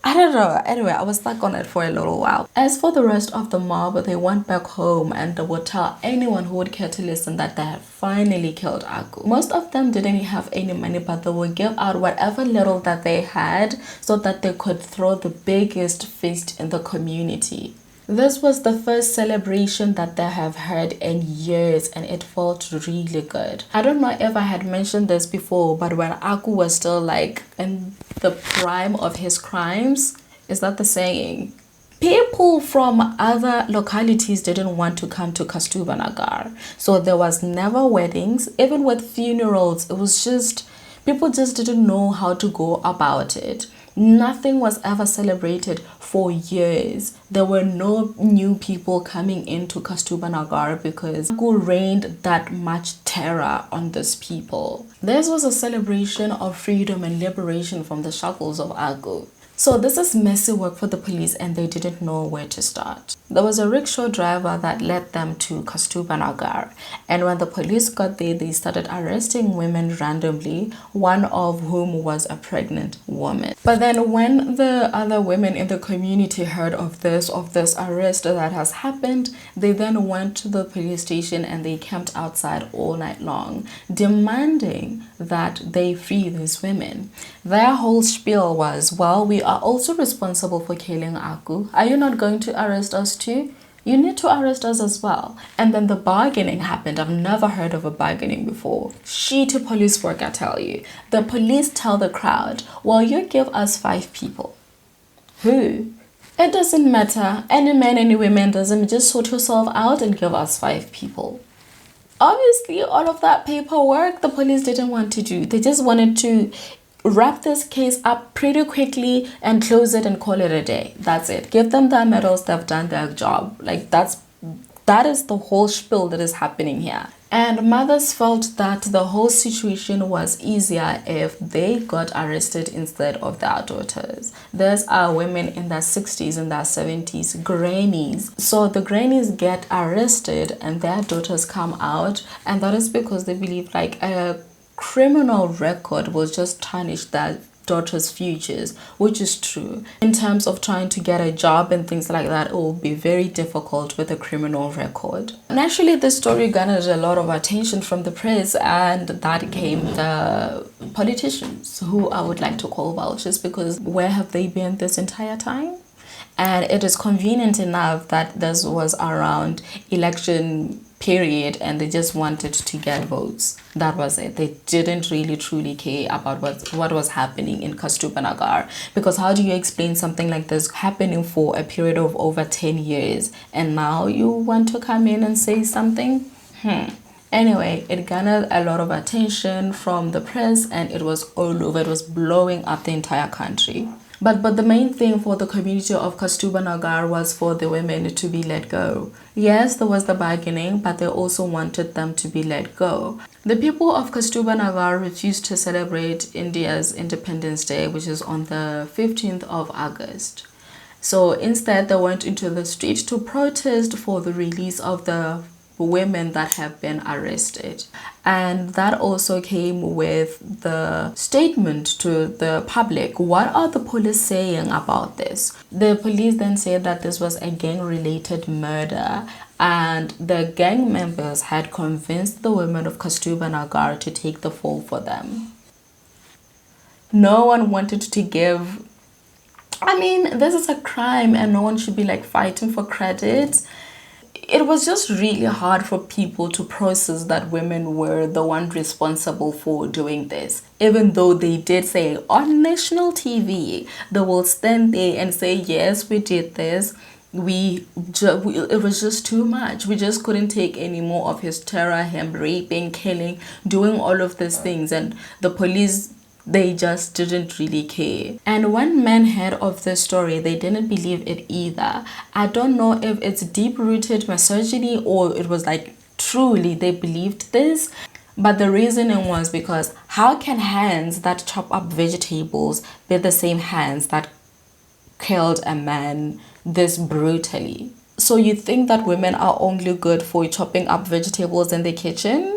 I don't know. Anyway, I was stuck on it for a little while. As for the rest of the mob, they went back home and they would tell anyone who would care to listen that they had finally killed Akku. Most of them didn't have any money, but they would give out whatever little that they had so that they could throw the biggest feast in the community. This was the first celebration that they have had in years, and it felt really good. I don't know if I had mentioned this before, but when Akku was still like in the prime of his crimes, is that the saying? People from other localities didn't want to come to Kasturba Nagar. So there was never weddings, even with funerals. It was just, people just didn't know how to go about it. Nothing was ever celebrated for years. There were no new people coming into Kasturba Nagar because Akku rained that much terror on these people. This was a celebration of freedom and liberation from the shackles of Akku. So this is messy work for the police and they didn't know where to start. There was a rickshaw driver that led them to Kasturba Nagar, and when the police got there, they started arresting women randomly, one of whom was a pregnant woman. But then when the other women in the community heard of this arrest that has happened, they then went to the police station and they camped outside all night long, demanding that they free these women. Their whole spiel was, well, we are also responsible for killing Akku. Are you not going to arrest us too? You need to arrest us as well. And then the bargaining happened. I've never heard of a bargaining before. Shitty police work, I tell you. The police tell the crowd, well, you give us 5 people. Who? It doesn't matter. Any man, any woman, doesn't just sort yourself out and give us 5 people. Obviously, all of that paperwork the police didn't want to do. They just wanted to wrap this case up pretty quickly and close it and call it a day. That's it. Give them their medals. They've done their job. Like that is the whole spiel that is happening here. And mothers felt that the whole situation was easier if they got arrested instead of their daughters. There's women in their 60s and their 70s, grannies. So the grannies get arrested and their daughters come out, and that is because they believe like a criminal record will just tarnish their daughters' futures, which is true. In terms of trying to get a job and things like that, it will be very difficult with a criminal record. Naturally, this story garnered a lot of attention from the press, and that came the politicians, who I would like to call vultures, because where have they been this entire time? And it is convenient enough that this was around election period and they just wanted to get votes. That was it. They didn't really truly care about what was happening in Kasturba Nagar, because how do you explain something like this happening for a period of over 10 years and now you want to come in and say something? Anyway, it garnered a lot of attention from the press and it was all over. It was blowing up the entire country. But the main thing for the community of Kasturba Nagar was for the women to be let go. Yes, there was the bargaining, but they also wanted them to be let go. The people of Kasturba Nagar refused to celebrate India's Independence Day, which is on the 15th of August. So instead, they went into the street to protest for the release of the women that have been arrested. And that also came with the statement to the public. What are the police saying about this? The police then said that this was a gang-related murder and the gang members had convinced the women of Kasturba Nagar to take the fall for them. No one wanted to give... I mean, this is a crime and no one should be like fighting for credit. It was just really hard for people to process that women were the one responsible for doing this. Even though they did say on national TV, they will stand there and say, yes, we did this. It was just too much. We just couldn't take any more of his terror, him raping, killing, doing all of these things. And the police, they just didn't really care. And when men heard of this story, they didn't believe it either. I don't know if it's deep-rooted misogyny or it was like truly they believed this. But the reasoning was because how can hands that chop up vegetables be the same hands that killed a man this brutally? So you think that women are only good for chopping up vegetables in the kitchen?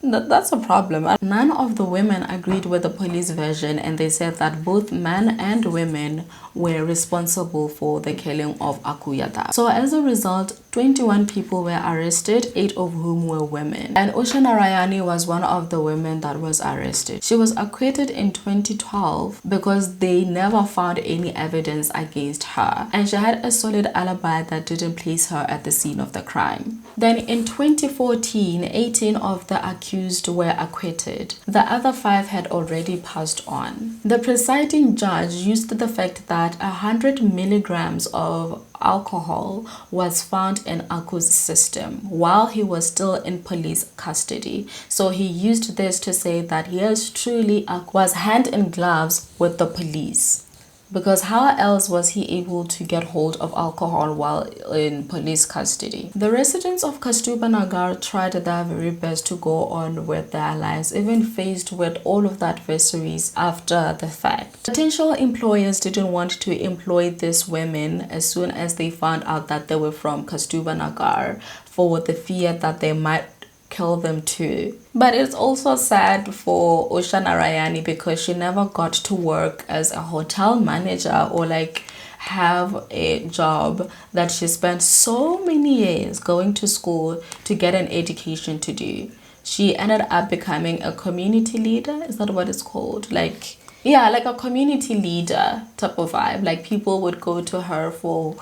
That's a problem. None of the women agreed with the police version and they said that both men and women were responsible for the killing of Akku Yadav. So as a result, 21 people were arrested, 8 of whom were women. And Usha Narayane was one of the women that was arrested. She was acquitted in 2012 because they never found any evidence against her. And she had a solid alibi that didn't place her at the scene of the crime. Then in 2014, 18 of the accused were acquitted. The other 5 had already passed on. The presiding judge used the fact that 100 milligrams of alcohol was found in Akku's system while he was still in police custody. So he used this to say that yes, truly Akku was hand in gloves with the police. because how else was he able to get hold of alcohol while in police custody? The residents of Kasturba Nagar tried their very best to go on with their lives, even faced with all of the adversaries after the fact. Potential employers didn't want to employ these women as soon as they found out that they were from Kasturba Nagar, for the fear that they might kill them too. But it's also sad for Usha Narayane because she never got to work as a hotel manager or like have a job that she spent so many years going to school to get an education to do. She ended up becoming a community leader. Is that what it's called? Like, yeah, like a community leader type of vibe. Like people would go to her for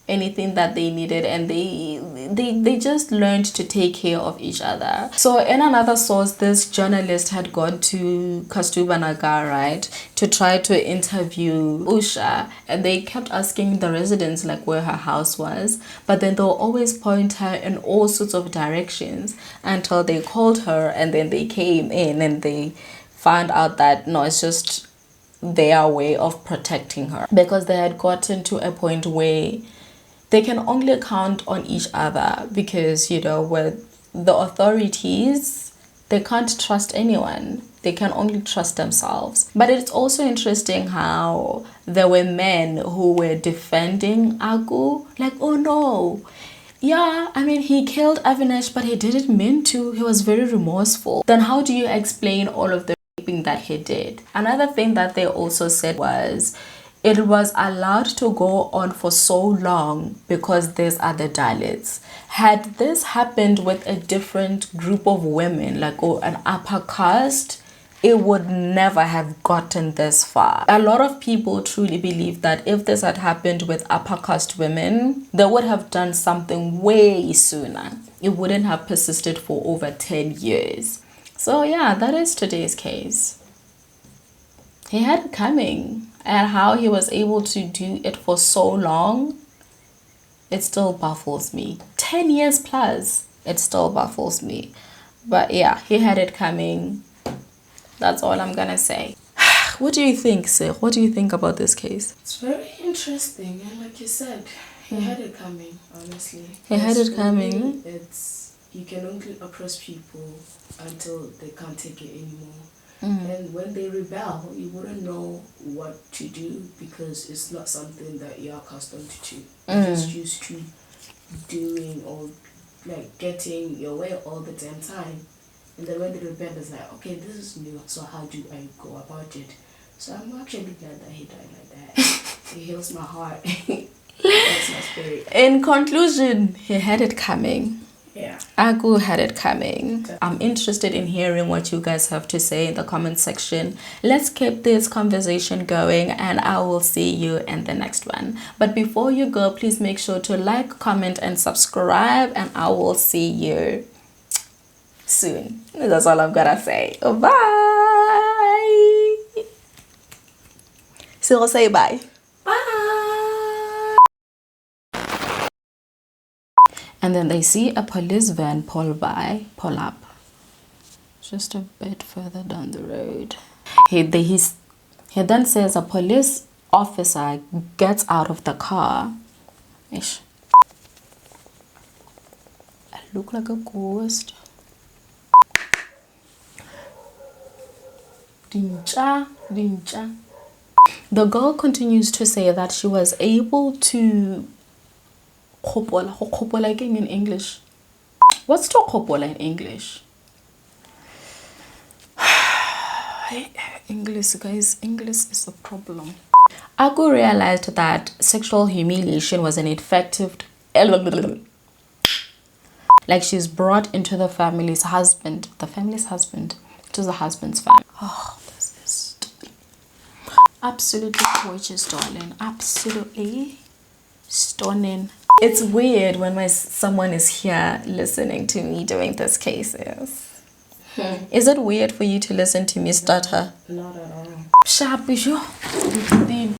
anything that they needed, and they just learned to take care of each other. So in another source, this journalist had gone to Kasturba Nagar, right, to try to interview Usha, and they kept asking the residents like where her house was, but then they'll always point her in all sorts of directions until they called her, and then they came in and they found out that no, it's just their way of protecting her, because they had gotten to a point where they can only count on each other, because, you know, with the authorities, they can't trust anyone. They can only trust themselves. But it's also interesting how there were men who were defending Akku. Like, oh no. Yeah, I mean, he killed Avinash, but he didn't mean to. He was very remorseful. Then how do you explain all of the raping that he did? Another thing that they also said was, it was allowed to go on for so long because these are the Dalits. Had this happened with a different group of women, like an upper caste, it would never have gotten this far. A lot of people truly believe that if this had happened with upper caste women, they would have done something way sooner. It wouldn't have persisted for over 10 years. So yeah, that is today's case. He had it coming. And how he was able to do it for so long, it still baffles me. 10 years plus, it still baffles me. But yeah, he had it coming. That's all I'm gonna say. What do you think, sir? What do you think about this case? It's very interesting, and like you said, he had it coming, honestly. He had it coming. You can only oppress people until they can't take it anymore. And when they rebel, you wouldn't know what to do, because it's not something that you're accustomed to. You're just used to doing or like getting your way all the damn time. And then when they rebel, it's like, okay, this is new, so how do I go about it? So I'm actually glad that he died like that. It heals my heart. That's my spirit. In conclusion, he had it coming. Yeah. Akku had it coming. I'm interested in hearing what you guys have to say in the comment section. Let's keep this conversation going, and I will see you in the next one. But before you go, please make sure to like, comment, and subscribe, and I will see you soon. That's all I'm gonna say. Bye. So I'll say bye. And then they see a police van pull up just a bit further down the road. He then says a police officer gets out of the car. Ish. I look like a ghost. Dincha. The girl continues to say that she was able to Khopola again in English. What's to khopola in English? English, guys. English is a problem. Akku realized that sexual humiliation was an effective... Like she's brought into the family's husband. The family's husband. To the husband's family. Oh, this is absolutely gorgeous, darling. Absolutely stunning. It's weird when someone is here listening to me doing these cases. Is it weird for you to listen to me stutter? Not at all. Sharp,